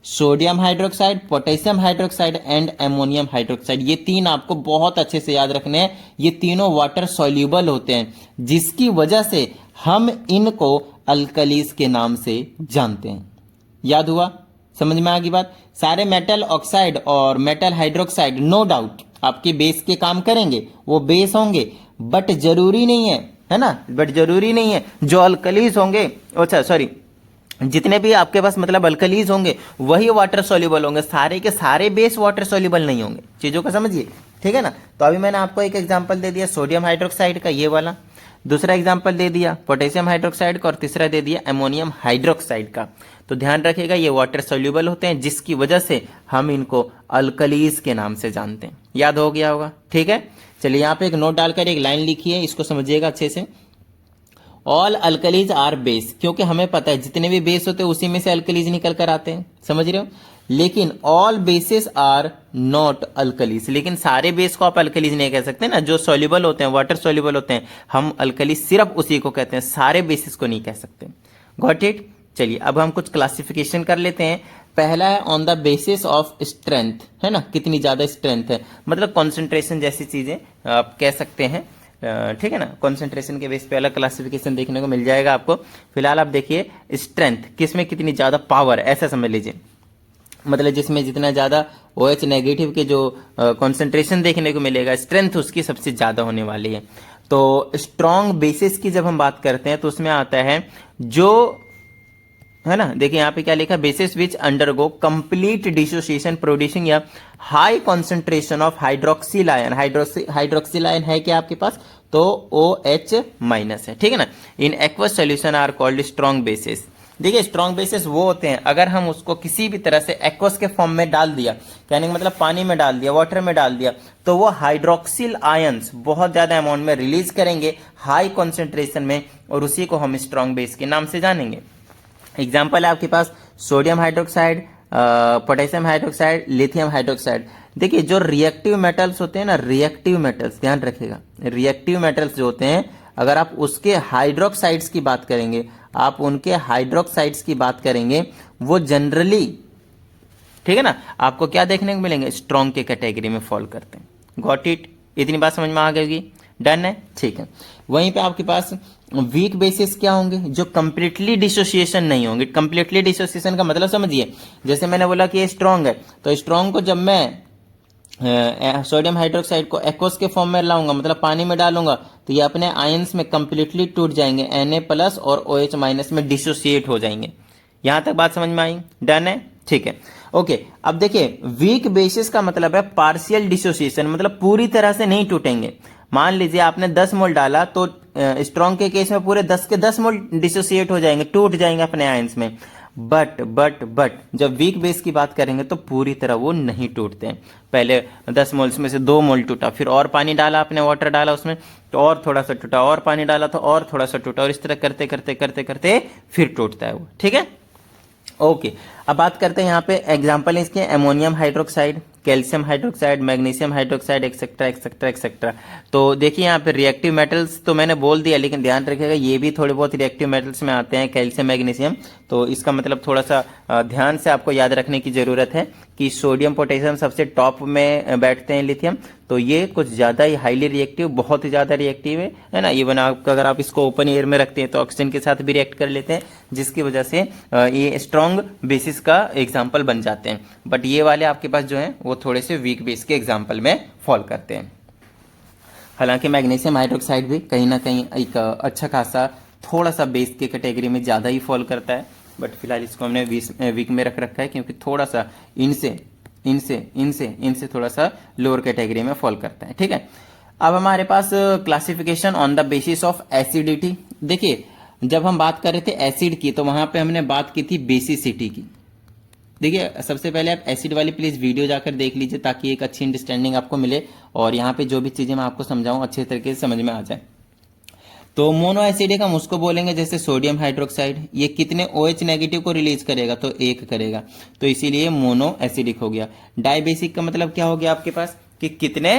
sodium hydroxide, potassium hydroxide and ammonium hydroxide. ये तीन आपको बहुत अच्छे से याद रखने हैं। ये तीनों वाटर सॉल्यूबल होते हैं, जिसकी वजह से हम इनको अल्कलीज के नाम से जानते हैं। याद हुआ? समझ में आ गई बात? सारे मेटल ऑक्साइड और मेटल हाइड्रोक्साइड नो डाउट आपके बेस के काम करेंगे, वो बेस होंगे, बट जरूरी नहीं है ना, बट जरूरी नहीं है जो अल्कलीज होंगे, अच्छा सॉरी, जितने भी आपके पास मतलब अल्कलीज होंगे वही वाटर सॉल्युबल होंगे, सारे के सारे बेस वाटर सॉल्युबल नहीं होंगे। चीजों को समझिए, ठीक है ना। तो अभी मैंने आपको एक एग्जांपल दे दिया सोडियम हाइड्रोक्साइड का, ये वाला, दूसरा एग्जांपल दे दिया पोटेशियम हाइड्रोक्साइड का, और तीसरा दे दिया अमोनियम हाइड्रोक्साइड का। तो ध्यान रखिएगा ये वाटर सॉल्युबल होते हैं, जिसकी वजह से हम इनको अल्कलीज के नाम से जानते हैं। याद हो गया होगा, ठीक है। चलिए यहाँ पे एक नोट डालकर एक लाइन लिखी है, इसको समझिएगा अच्छे से। ऑल अल्कलीज आर बेस, क्योंकि हमें पता है जितने भी बेस होते हैं उसी में से अल्कलीज निकल कर आते हैं, समझ रहे हो। लेकिन all bases are not alkalis, लेकिन सारे बेस को आप अल्कलीज नहीं कह सकते ना, जो सॉल्युबल होते हैं, वाटर सॉल्युबल होते हैं, हम अल्कलीज सिर्फ उसी को कहते हैं, सारे बेसिस को नहीं कह सकते। Got it. चलिए अब हम कुछ क्लासिफिकेशन कर लेते हैं। पहला है on the basis of strength, है ना, कितनी ज्यादा स्ट्रेंथ है, मतलब कॉन्सेंट्रेशन जैसी चीजें आप कह सकते हैं, ठीक है ना। कॉन्सेंट्रेशन के बेस पे अलग क्लासिफिकेशन देखने को मिल जाएगा आपको। फिलहाल आप देखिए स्ट्रेंथ, किसमें कितनी ज्यादा पावर, ऐसा समझ लीजिए, मतलब जिसमें जितना ज्यादा OH नेगेटिव के जो कॉन्सेंट्रेशन देखने को मिलेगा, स्ट्रेंथ उसकी सबसे ज्यादा होने वाली है। तो स्ट्रॉन्ग बेसिस की जब हम बात करते हैं तो उसमें आता है जो, है ना, देखिए यहाँ पे क्या लिखा, basis which undergo complete dissociation producing या high concentration of hydroxyl ion. Hydroxyl ion है क्या आपके पास, तो OH माइनस है, ठीक है ना। In aqueous solution are called strong bases. देखिए स्ट्रॉन्ग बेसिस वो होते हैं अगर हम उसको किसी भी तरह से एक्वस के फॉर्म में डाल दिया, कहने का मतलब पानी में डाल दिया, वाटर में डाल दिया, तो वो हाइड्रोक्सिल आयंस बहुत ज्यादा अमाउंट में रिलीज करेंगे हाई कॉन्सेंट्रेशन में, और उसी को हम स्ट्रॉन्ग बेस के नाम से जानेंगे। एग्जाम्पल है आपके पास sodium hydroxide, potassium hydroxide, lithium hydroxide. देखिए जो रिएक्टिव मेटल्स होते हैं ना, रिएक्टिव मेटल्स, ध्यान रखिएगा, रिएक्टिव मेटल्स जो होते हैं, अगर आप उसके हाइड्रोक्साइड्स की बात करेंगे, आप उनके हाइड्रोक्साइड्स की बात करेंगे, वो जनरली, ठीक है ना, आपको क्या देखने को मिलेंगे, स्ट्रॉन्ग के कैटेगरी में फॉल करते हैं। गॉट इट, इतनी बात समझ में आ गई, डन है, ठीक है। वहीं पे आपके पास वीक बेसिस क्या होंगे, जो कंप्लीटली डिसोसिएशन नहीं होंगे। कंप्लीटली डिसोसिएशन का मतलब समझिए, जैसे मैंने बोला कि ये स्ट्रॉन्ग है, तो स्ट्रॉन्ग को जब मैं सोडियम हाइड्रोक्साइड को एक्वस के फॉर्म में लाऊंगा, मतलब पानी में डालूंगा, तो ये अपने आयंस में कंप्लीटली टूट जाएंगे, Na+ और OH- में डिसोसिएट हो जाएंगे। यहां तक बात समझ में आई, डन है, ठीक है, ओके। अब देखिए वीक बेसिस का मतलब है पार्शियल डिसोसिएशन, मतलब पूरी तरह से नहीं टूटेंगे। मान लीजिए आपने 10 मोल डाला, तो स्ट्रॉन्ग के केस में पूरे 10 के 10 मोल डिसोसिएट हो जाएंगे, टूट जाएंगे अपने आयंस में। बट जब वीक बेस की बात करेंगे तो पूरी तरह वो नहीं टूटते हैं। पहले 10 मोल्स में से 2 मोल टूटा, फिर और पानी डाला आपने, वाटर डाला उसमें, तो और थोड़ा सा टूटा, और पानी डाला तो और थोड़ा सा टूटा, और इस तरह करते करते करते करते फिर टूटता है वो, ठीक है, ओके। अब बात करते हैं यहाँ पे एग्जांपल इसके, ammonium hydroxide, calcium hydroxide, magnesium hydroxide, etcetera etcetera etcetera. तो देखिए यहाँ पे रिएक्टिव मेटल्स तो मैंने बोल दिया, लेकिन ध्यान रखिएगा ये भी थोड़े बहुत रिएक्टिव मेटल्स में आते हैं, कैल्शियम मैग्नीशियम। तो इसका मतलब थोड़ा सा ध्यान से आपको याद रखने की जरूरत है कि सोडियम पोटेशियम सबसे टॉप में बैठते हैं, लिथियम तो ये कुछ ज्यादा ही हाईली रिएक्टिव, बहुत ही ज्यादा रिएक्टिव है ना। इवन अगर आप इसको ओपन एयर में रखते हैं तो ऑक्सीजन के साथ भी रिएक्ट कर लेते हैं, जिसकी वजह से ये स्ट्रॉन्ग बेसिस का एग्जाम्पल बन जाते हैं। बट ये वाले आपके पास जो है वो थोड़े से वीक बेस के एग्जाम्पल में फॉल करते हैं। हालांकि मैग्नीशियम हाइड्रोक्साइड भी कहीं ना कहीं एक अच्छा खासा थोड़ा सा बेस के कैटेगरी में ज्यादा ही फॉल करता है, बट फिलहाल इसको हमने वीक में रख रखा है क्योंकि थोड़ा सा इनसे थोड़ा सा लोअर कैटेगरी में फॉल करता है, ठीक है। अब हमारे पास classification on the basis of acidity. देखिए जब हम बात कर रहे थे एसिड की, तो वहां पे हमने बात की थी बेसिसिटी की। देखिए सबसे पहले आप एसिड वाली प्लीज वीडियो जाकर देख लीजिए ताकि एक अच्छी अंडरस्टैंडिंग आपको मिले, और यहाँ पे जो भी चीजें मैं आपको समझाऊं अच्छे तरीके से समझ में आ जाए। तो मोनो एसिडिक हम उसको बोलेंगे, जैसे सोडियम हाइड्रोक्साइड, ये कितने OH नेगेटिव को रिलीज करेगा, तो 1 करेगा, तो इसीलिए मोनो एसिडिक हो गया। डाइबेसिक का मतलब क्या हो गया आपके पास, कि कितने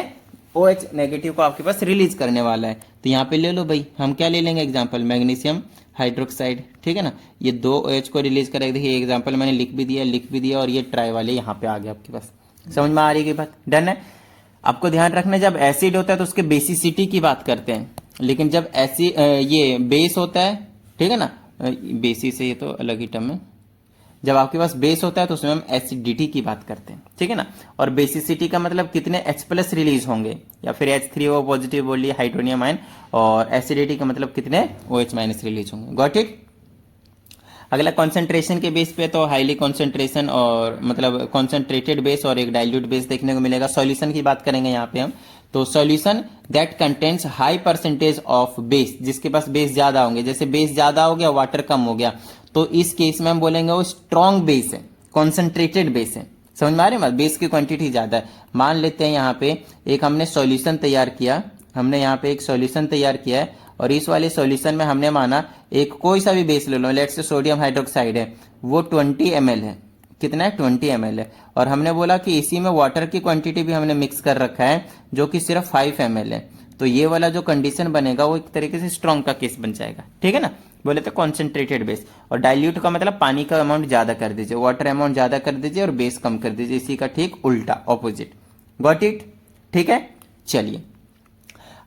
OH नेगेटिव को आपके पास रिलीज करने वाला है। तो यहाँ पे ले लो भाई, हम क्या ले लेंगे एग्जाम्पल, मैग्नीशियम हाइड्रोक्साइड, ठीक है ना, ये 2 OH को रिलीज करेगा। देखिए एग्जांपल मैंने लिख भी दिया और ये ट्राई वाले यहाँ पे आ गया आपके पास। समझ में आ रही है बात? डन है। आपको ध्यान रखना जब एसिड होता है तो उसके बेसिसिटी की बात करते हैं, लेकिन जब ये बेस होता है, ठीक है ना, बेसिस है ये तो अलग ही टर्म है। जब आपके पास बेस होता है तो उसमें हम एसिडिटी की बात करते हैं, ठीक है ना। और बेसिसिटी का मतलब कितने H+ रिलीज होंगे, या फिर H3O पॉजिटिव बोलिए हाइड्रोनियम आयन, और एसिडिटी का मतलब कितने OH- रिलीज होंगे। Got it. अगला कॉन्सेंट्रेशन के बेस पे तो हाईली कॉन्सेंट्रेशन और मतलब कॉन्सेंट्रेटेड बेस और एक डाइल्यूट बेस देखने को मिलेगा। सॉल्यूशन की बात करेंगे यहाँ पे हम, तो solution that contains high percentage of base, जिसके पास बेस ज्यादा होंगे, जैसे बेस ज्यादा हो गया वाटर कम हो गया, तो इस केस में हम बोलेंगे वो स्ट्रॉन्ग बेस है, कॉन्सेंट्रेटेड बेस है। समझ में आ रही है? बेस की क्वांटिटी ज्यादा है। मान लेते हैं यहाँ पे एक हमने सॉल्यूशन तैयार किया, हमने यहाँ पे एक सॉल्यूशन तैयार किया है, और इस वाले सॉल्यूशन में हमने माना एक कोई सा भी बेस ले लो, लेट्स से सोडियम हाइड्रोक्साइड है, वो 20 ml है। कितना है? 20 ml है। और हमने बोला कि इसी में वाटर की क्वांटिटी भी हमने मिक्स कर रखा है जो कि सिर्फ 5 ml है। तो ये वाला जो कंडीशन बनेगा वो एक तरीके से स्ट्रॉन्ग का केस बन जाएगा, ठीक है ना। बोले तो कॉन्सेंट्रेटेड बेस। और डाइल्यूट का मतलब पानी का अमाउंट ज्यादा कर दीजिए, वाटर अमाउंट ज्यादा कर दीजिए और बेस कम कर दीजिए, इसी का ठीक उल्टा, ऑपोजिट। Got it? ठीक है, चलिए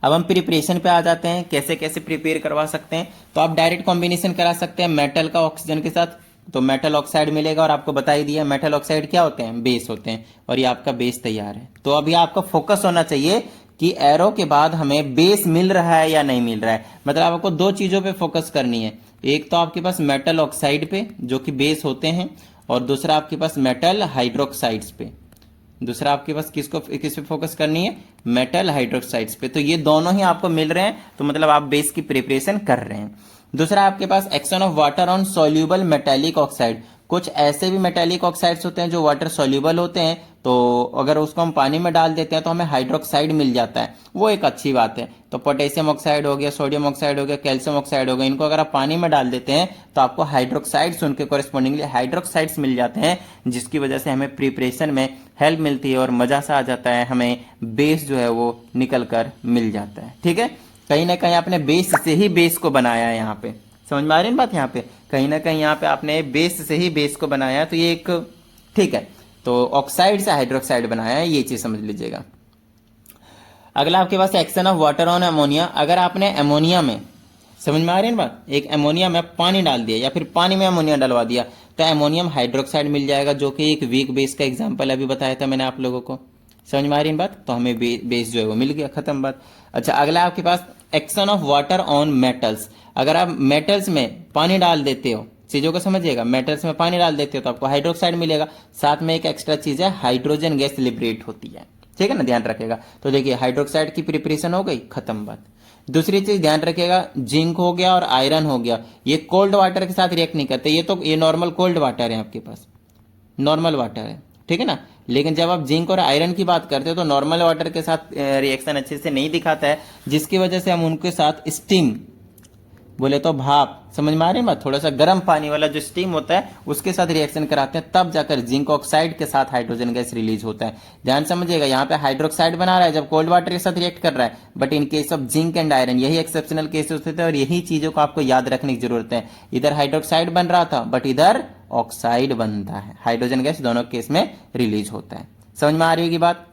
अब हम प्रिपरेशन पे आ जाते हैं, कैसे कैसे प्रिपेयर करवा सकते हैं। तो आप डायरेक्ट कॉम्बिनेशन करा सकते हैं मेटल का ऑक्सीजन के साथ, तो मेटल ऑक्साइड मिलेगा। और आपको बता ही दिया मेटल ऑक्साइड क्या होते हैं, बेस होते हैं, और ये आपका बेस तैयार है। तो अभी आपका फोकस होना चाहिए कि एरो के बाद हमें बेस मिल रहा है या नहीं मिल रहा है। मतलब आपको 2 चीजों पे फोकस करनी है, एक तो आपके पास मेटल ऑक्साइड पे जो कि बेस होते हैं, और दूसरा आपके पास मेटल हाइड्रोक्साइड्स पे। दूसरा आपके पास किस पे फोकस करनी है, मेटल हाइड्रोक्साइड्स पे। तो ये दोनों ही आपको मिल रहे हैं, तो मतलब आप बेस की प्रिपरेशन कर रहे हैं। दूसरा आपके पास action of water on soluble metallic oxide. कुछ ऐसे भी मेटालिक ऑक्साइड्स होते हैं जो वाटर सोल्यूबल होते हैं, तो अगर उसको हम पानी में डाल देते हैं तो हमें हाइड्रोक्साइड मिल जाता है, वो एक अच्छी बात है। तो पोटेशियम ऑक्साइड हो गया, सोडियम ऑक्साइड हो गया, कैल्शियम ऑक्साइड हो गया, इनको अगर आप पानी में डाल देते हैं तो आपको हाइड्रोक्साइड्स उनके कॉरेस्पॉन्डिंगली हाइड्रोक्साइड्स मिल जाते हैं, जिसकी वजह से हमें प्रिपरेशन में हेल्प मिलती है और मजा सा आ जाता है, हमें बेस जो है वो निकल कर मिल जाता है। ठीक है, कहीं ना कहीं आपने बेस से ही बेस को बनाया है, यहाँ पे समझ में आ रही है बात। यहाँ पे कहीं ना कहीं यहाँ पे आपने बेस से ही बेस को बनाया है, तो ये एक ठीक है, तो ऑक्साइड से हाइड्रोक्साइड बनाया है, ये चीज समझ लीजिएगा। अगला आपके पास action of water on ammonia. अगर आपने अमोनिया में, समझ में आ रही है बात, एक अमोनिया में पानी डाल दिया या फिर पानी में अमोनिया डलवा दिया, तो अमोनियम हाइड्रोक्साइड मिल जाएगा, जो कि एक वीक बेस का एग्जाम्पल अभी बताया था मैंने आप लोगों को। समझ में आ रही है बात, तो हमें बेस जो है वो मिल गया, खत्म बात। अच्छा, अगला आपके पास action of water on metals. अगर आप मेटल्स में पानी डाल देते हो, चीजों को समझिएगा, मेटल्स में पानी डाल देते हो तो आपको हाइड्रोक्साइड मिलेगा। साथ में एक एक्स्ट्रा चीज है, हाइड्रोजन गैस लिबरेट होती है, ठीक है ना, ध्यान रखेगा। तो देखिए हाइड्रोक्साइड की प्रिपरेशन हो गई, खत्म बात। दूसरी चीज ध्यान रखिएगा, जिंक हो गया और आयरन हो गया, ये कोल्ड वाटर के साथ रिएक्ट नहीं करते, ये नॉर्मल कोल्ड वाटर है आपके पास, नॉर्मल वाटर है, ठीक है ना। लेकिन जब आप जिंक और आयरन की बात करते हो तो नॉर्मल वाटर के साथ रिएक्शन अच्छे से नहीं दिखाता है, जिसकी वजह से हम उनके साथ स्टीम, बोले तो भाप, समझ में आ रही है बात, थोड़ा सा गर्म पानी वाला जो स्टीम होता है उसके साथ रिएक्शन कराते हैं, तब जाकर जिंक ऑक्साइड के साथ हाइड्रोजन गैस रिलीज होता है। ध्यान समझिएगा, यहाँ पे हाइड्रोक्साइड बना रहा है जब कोल्ड वाटर के साथ रिएक्ट कर रहा है, but in case of zinc and iron यही एक्सेप्शनल केस होते थे, और यही चीजों को आपको याद रखने की जरूरत है। इधर हाइड्रोक्साइड बन रहा था बट इधर ऑक्साइड बनता है, हाइड्रोजन गैस दोनों केस में रिलीज होता है। समझ में आ रही होगी बात।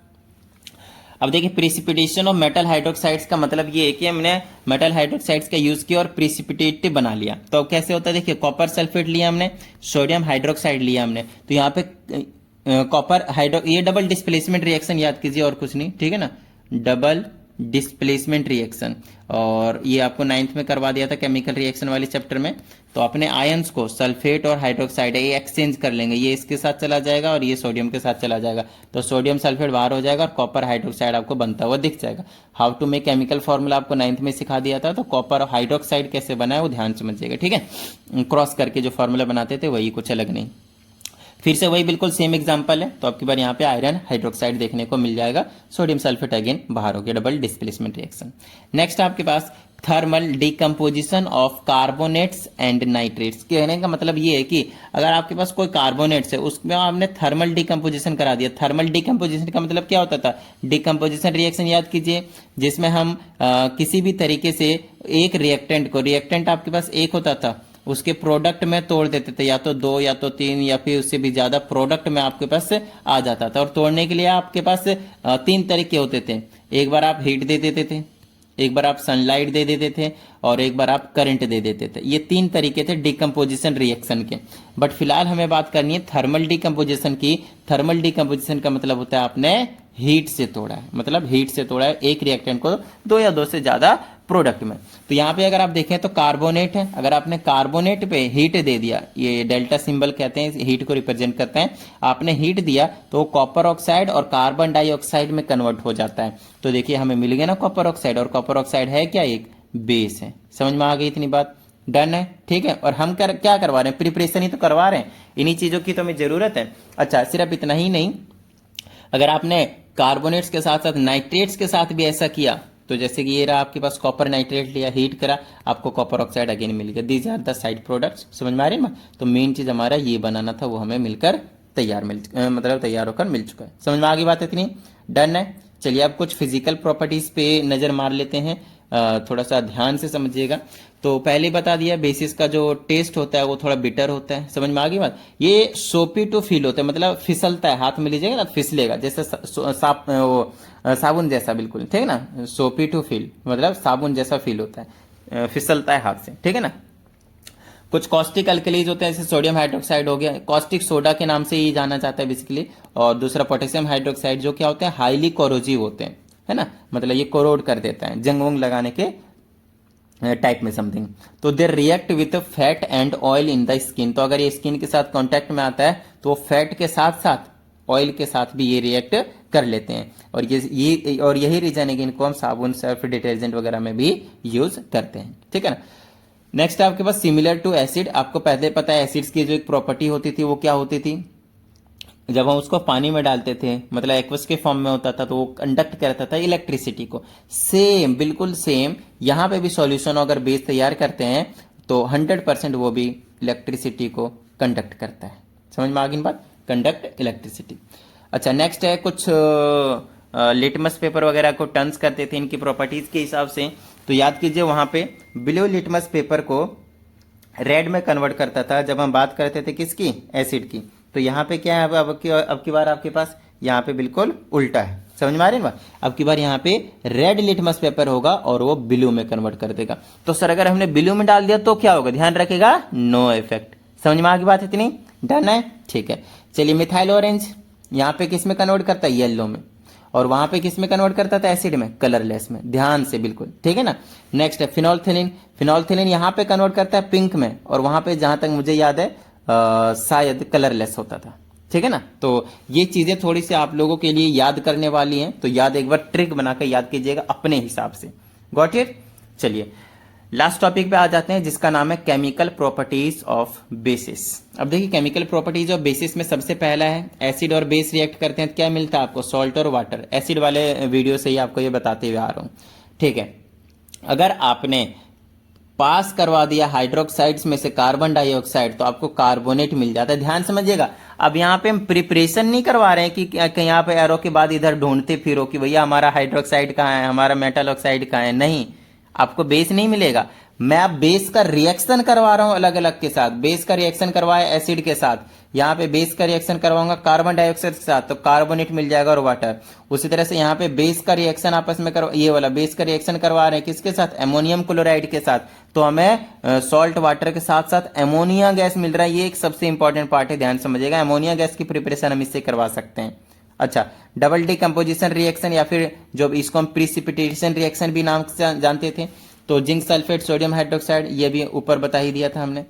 अब देखिए प्रिसिपिटेशन ऑफ मेटल हाइड्रोक्साइड्स का मतलब ये है कि हमने मेटल हाइड्रोक्साइड्स का यूज किया और प्रिसिपिटेट बना लिया। तो कैसे होता है, देखिए कॉपर सल्फेट लिया हमने, सोडियम हाइड्रोक्साइड लिया हमने, तो यहाँ पे कॉपर हाइड्रो, ये डबल डिस्प्लेसमेंट रिएक्शन याद कीजिए और कुछ नहीं, ठीक है ना, डबल डिस्प्लेसमेंट रिएक्शन। और ये आपको 9th में करवा दिया था केमिकल रिएक्शन वाले चैप्टर में। तो अपने आयंस को सल्फेट और हाइड्रोक्साइड ये एक्सचेंज कर लेंगे, ये इसके साथ चला जाएगा और ये सोडियम के साथ चला जाएगा, तो सोडियम सल्फेट बाहर हो जाएगा और कॉपर हाइड्रोक्साइड आपको बनता हुआ दिख जाएगा। How to make chemical formula आपको 9th में सिखा दिया था, तो कॉपर और हाइड्रोक्साइड कैसे बना है वो ध्यान समझिएगा, ठीक है। क्रॉस करके जो फॉर्मूला बनाते थे वही, कुछ अलग नहीं। फिर से वही बिल्कुल सेम एग्जांपल है, तो आपकी बार यहाँ पे आयरन हाइड्रोक्साइड देखने को मिल जाएगा, सोडियम सल्फेट अगेन बाहर हो गया, डबल डिस्प्लेसमेंट रिएक्शन। नेक्स्ट आपके पास thermal decomposition of carbonates and nitrates. कहने का मतलब ये है कि अगर आपके पास कोई कार्बोनेट्स है उसमें आपने थर्मल डिकम्पोजिशन करा दिया। थर्मल डिकम्पोजिशन का मतलब क्या होता था? डिकम्पोजिशन रिएक्शन याद कीजिए, जिसमें हम किसी भी तरीके से एक रिएक्टेंट को, रिएक्टेंट आपके पास एक होता था, उसके प्रोडक्ट में तोड़ देते थे, या तो 2 या तो 3 या फिर उससे भी ज्यादा प्रोडक्ट में आपके पास आ जाता था। और तोड़ने के लिए आपके पास 3 तरीके होते थे। एक बार आप हीट दे देते थे, एक बार आप सनलाइट दे देते थे, और एक बार आप करंट दे देते थे। ये 3 तरीके थे डिकम्पोजिशन रिएक्शन के। बट फिलहाल हमें बात करनी है थर्मल डिकम्पोजिशन की। थर्मल डिकम्पोजिशन का मतलब होता है आपने हीट से तोड़ा है, मतलब हीट से तोड़ा है एक रिएक्टेंट को 2 या 2 से ज्यादा प्रोडक्ट में। तो यहाँ पे अगर आप देखें तो कार्बोनेट है, अगर आपने कार्बोनेट पे हीट दे दिया, ये डेल्टा सिंबल कहते हैं, हीट को रिप्रेजेंट करते हैं, आपने हीट दिया तो कॉपर ऑक्साइड और कार्बन डाइऑक्साइड में कन्वर्ट हो जाता है। तो देखिए हमें मिल गया ना कॉपर ऑक्साइड, और कॉपर ऑक्साइड है क्या? एक बेस है। समझ में आ गई इतनी बात? डन है, ठीक है। और हम क्या करवा रहे हैं? प्रिपरेशन ही तो करवा रहे हैं, इन्हीं चीजों की तो हमें जरूरत है। अच्छा, सिर्फ इतना ही नहीं, अगर आपने कार्बोनेट्स के साथ साथ नाइट्रेट्स के साथ भी ऐसा किया, तो जैसे कि ये रहा आपके पास कॉपर नाइट्रेट लिया, हीट करा, आपको कॉपर ऑक्साइड अगेन मिल गया। These are the side products. समझ में आ रही है ना? तो मेन चीज हमारा ये बनाना था, वो हमें मिलकर तैयार होकर मिल चुका है। समझ में आ गई बात इतनी? डन है। चलिए अब कुछ फिजिकल प्रॉपर्टीज पे नजर मार लेते हैं, थोड़ा सा ध्यान से समझिएगा। तो पहले बता दिया बेसिस का जो टेस्ट होता है वो थोड़ा बिटर होता है। समझ में आ गई बात? ये सोपी टू फील होता है, मतलब फिसलता है, हाथ में लीजिएगा ना फिसलेगा, जैसे साबुन जैसा, बिल्कुल ठीक है ना। सोपी टू फील मतलब साबुन जैसा फील होता है, फिसलता है हाथ से, ठीक है ना। कुछ कॉस्टिक अल्कलीज होते हैं, जैसे सोडियम हाइड्रोक्साइड हो गया, कॉस्टिक सोडा के नाम से ही जाना जाता है बेसिकली। और दूसरा पोटेशियम हाइड्रोक्साइड, जो क्या होते हैं? हाईली कोरोजिव होते हैं, है ना, मतलब ये कोरोड कर देता है, जंग वंग लगाने के टाइप में समथिंग। तो they react with fat and oil in the skin. तो अगर ये स्किन के साथ कांटेक्ट में आता है तो फैट के साथ साथ ऑयल के साथ भी ये रिएक्ट कर लेते हैं। और यही रीजन है कि इनको हम साबुन, सर्फ, डिटर्जेंट वगैरह में भी यूज करते हैं, ठीक है ना। नेक्स्ट आपके पास सिमिलर टू एसिड। आपको पहले पता है एसिड्स की जो एक प्रॉपर्टी होती थी वो क्या होती थी? जब हम उसको पानी में डालते थे, मतलब एक्वस के फॉर्म में होता था, तो वो कंडक्ट करता था इलेक्ट्रिसिटी को। सेम, बिल्कुल सेम यहाँ पे भी सॉल्यूशन अगर बेस तैयार करते हैं तो 100% वो भी इलेक्ट्रिसिटी को कंडक्ट करता है। समझ में आ गई बात? Conduct electricity. अच्छा, नेक्स्ट है कुछ लिटमस पेपर वगैरह को टर्न्स करते थे इनकी प्रॉपर्टीज के हिसाब से। तो याद कीजिए वहां पे ब्लू लिटमस पेपर को रेड में कन्वर्ट करता था जब हम बात करते थे किसकी? एसिड की। तो यहाँ पे क्या है? अब की बार आपके पास यहाँ पे बिल्कुल उल्टा है। समझ में आ रही है बात? अब की बार यहाँ पे रेड लिटमस पेपर होगा और वो ब्लू में कन्वर्ट कर देगा। तो सर अगर हमने ब्लू में डाल दिया तो क्या होगा? ध्यान रखेगा, नो इफेक्ट। समझ में आ गई बात इतनी? डन है, ठीक है। चलिए मिथाइल ऑरेंज यहाँ पे किस में कन्वर्ट करता है? येलो में। और वहां पे किस में कन्वर्ट करता था? एसिड में, कलरलेस में। ध्यान से, बिल्कुल ठीक है ना। नेक्स्ट है फिनोल्फिनिन। फिनोल्फिनिन यहाँ पे कन्वर्ट करता है पिंक में, और वहां पे जहां तक मुझे याद है शायद कलरलेस होता था, ठीक है ना। तो ये चीजें थोड़ी सी आप लोगों के लिए याद करने वाली हैं, तो याद एक बार ट्रिक बनाकर याद कीजिएगा अपने हिसाब से। Got it? चलिए लास्ट टॉपिक पे आ जाते हैं, जिसका नाम है केमिकल प्रॉपर्टीज ऑफ बेसिस। अब देखिए केमिकल प्रॉपर्टीज ऑफ बेसिस में सबसे पहला है एसिड और बेस रिएक्ट करते हैं, क्या मिलता है आपको? सॉल्ट और वाटर। एसिड वाले वीडियो से ही आपको ये बताते हुए आ रहा हूं, ठीक है। अगर आपने पास करवा दिया हाइड्रोक्साइड्स में से कार्बन डाइऑक्साइड तो आपको कार्बोनेट मिल जाता है। ध्यान समझिएगा, अब यहाँ पे हम प्रिपरेशन नहीं करवा रहे हैं कि यहाँ पे एरो के बाद इधर ढूंढते फिरो कि भैया हमारा हाइड्रोक्साइड कहाँ है, हमारा मेटल ऑक्साइड कहाँ है। नहीं, आपको बेस नहीं मिलेगा। मैं अब बेस का रिएक्शन करवा रहा हूं अलग अलग के साथ। बेस का रिएक्शन करवाया एसिड के साथ, यहाँ पे बेस का रिएक्शन करवाऊंगा कार्बन डाइऑक्साइड के साथ, तो कार्बोनेट मिल जाएगा और वाटर। उसी तरह से यहाँ पे बेस का रिएक्शन आपस में ये वाला बेस का रिएक्शन करवा रहे हैं किसके साथ? एमोनियम क्लोराइड के साथ, तो हमें सॉल्ट वाटर के साथ साथ एमोनिया गैस मिल रहा है। ये एक सबसे इंपॉर्टेंट पार्ट है, ध्यान समझिएगा। एमोनिया गैस की प्रिपरेशन हम इससे करवा सकते हैं। अच्छा, डबल डिकम्पोजिशन रिएक्शन या फिर जो इसको हम प्रिसिपिटेशन रिएक्शन भी नाम से जानते थे, तो जिंक सल्फेट, सोडियम हाइड्रोक्साइड, ये भी ऊपर बता ही दिया था हमने,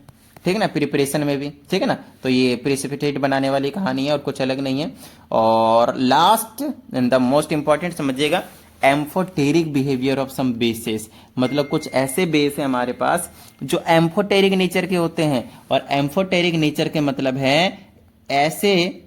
ठीक है ना, प्रिपरेशन में भी, ठीक है ना। तो ये प्रिसिपिटेट बनाने वाली कहानी है और कुछ अलग नहीं है। और last and the most important समझिएगा, amphoteric behaviour of some bases. मतलब कुछ ऐसे बेस है हमारे पास जो एम्फोटेरिक नेचर के होते हैं, और एम्फोटेरिक नेचर के मतलब है ऐसे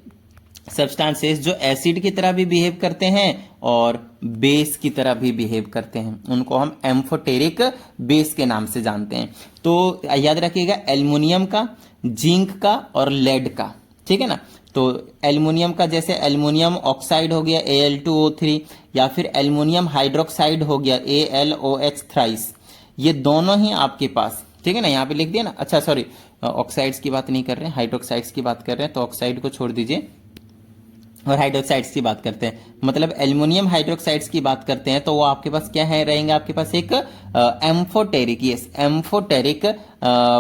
सब्सटेंसेस जो एसिड की तरह भी बिहेव करते हैं और बेस की तरह भी बिहेव करते हैं, उनको हम एम्फोटेरिक बेस के नाम से जानते हैं। तो याद रखिएगा एल्युमिनियम का, जिंक का और लेड का, ठीक है ना। तो एल्युमिनियम का जैसे एल्युमिनियम ऑक्साइड हो गया Al2O3, या फिर एल्युमिनियम हाइड्रोक्साइड हो गया AlOH थ्राइस, ये दोनों ही आपके पास, ठीक है ना, यहाँ पे लिख दिया ना। अच्छा सॉरी, ऑक्साइड्स की बात नहीं कर रहे हैं, हाइड्रोक्साइड्स की बात कर रहे हैं, तो ऑक्साइड को छोड़ दीजिए और हाइड्रोक्साइड्स की बात करते हैं। मतलब एल्युमिनियम हाइड्रोक्साइड्स की बात करते हैं तो वो आपके पास क्या है, रहेंगे आपके पास एक एम्फोटेरिक, यस एम्फोटेरिक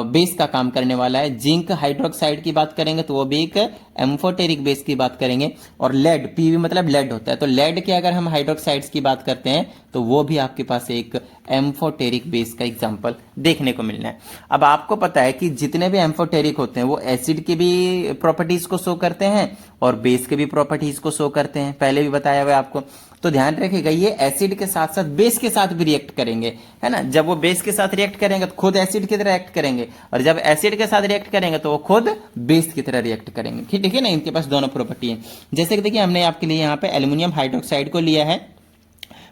बेस का काम करने वाला है। जिंक हाइड्रोक्साइड की बात करेंगे तो वो भी एक एम्फोटेरिक बेस की बात करेंगे। और लेड, पीवी मतलब लेड होता है, तो लेड के अगर हम हाइड्रोक्साइड्स की बात करते हैं तो वो भी आपके पास एक एम्फोटेरिक बेस का एग्जाम्पल देखने को मिलना है। अब आपको पता है कि जितने भी एम्फोटेरिक होते हैं वो एसिड की भी प्रॉपर्टीज को शो करते हैं और बेस के भी प्रॉपर्टीज को शो करते हैं, पहले भी बताया हुआ है आपको। तो ध्यान रखिएगा ये एसिड के साथ साथ बेस के साथ भी रिएक्ट करेंगे, है ना। जब वो बेस के साथ रिएक्ट करेंगे तो खुद एसिड की तरह रिएक्ट करेंगे, और जब एसिड के साथ रिएक्ट करेंगे तो वो खुद बेस की तरह रिएक्ट करेंगे, ठीक है ना। इनके पास दोनों प्रॉपर्टी है। जैसे कि देखिए हमने आपके लिए यहाँ पे एल्युमिनियम हाइड्रोक्साइड को लिया है,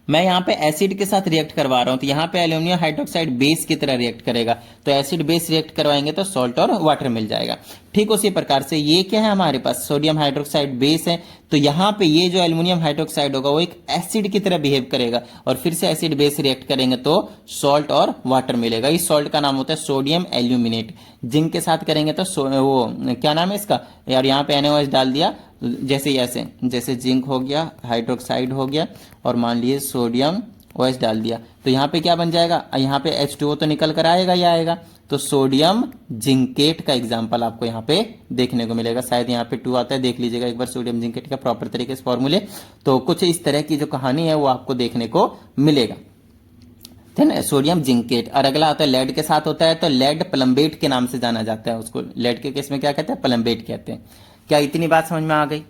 मैं यहाँ पे एसिड के साथ रिएक्ट करवा रहा हूं, तो यहाँ पे एल्युमिनियम हाइड्रोक्साइड बेस की तरह रिएक्ट करेगा, तो एसिड बेस रिएक्ट करवाएंगे तो सॉल्ट और वाटर मिल जाएगा। ठीक उसी प्रकार से ये क्या है, हमारे पास सोडियम हाइड्रोक्साइड बेस है, तो यहाँ पे ये जो एल्युमिनियम हाइड्रोक्साइड होगा वो एक एसिड की तरह बिहेव करेगा, और फिर से एसिड बेस रिएक्ट करेंगे तो सॉल्ट और वाटर मिलेगा। इस सॉल्ट का नाम होता है सोडियम एल्यूमिनेट। जिंक के साथ करेंगे तो वो क्या नाम है इसका, यार यहाँ पे NaOH डाल दिया, जैसे ऐसे, जैसे जिंक हो गया, हाइड्रोक्साइड हो गया, और मान लीजिए सोडियम OH डाल दिया, तो यहाँ पे क्या बन जाएगा, यहाँ पे H2O तो निकल कर आएगा ही आएगा, तो सोडियम जिंकेट का एग्जाम्पल आपको यहाँ पे देखने को मिलेगा। शायद यहाँ पे 2 आता है, देख लीजिएगा एक बार सोडियम जिंकेट का प्रॉपर तरीके से फॉर्मूले। तो कुछ इस तरह की जो कहानी है वो आपको देखने को मिलेगा, है ना, सोडियम जिंकेट। और अगला आता है लेड के साथ होता है, तो लेड प्लम्बेट के नाम से जाना जाता है उसको। लेड के केस में क्या कहते हैं, प्लम्बेट कहते हैं। क्या इतनी बात समझ में आ गई?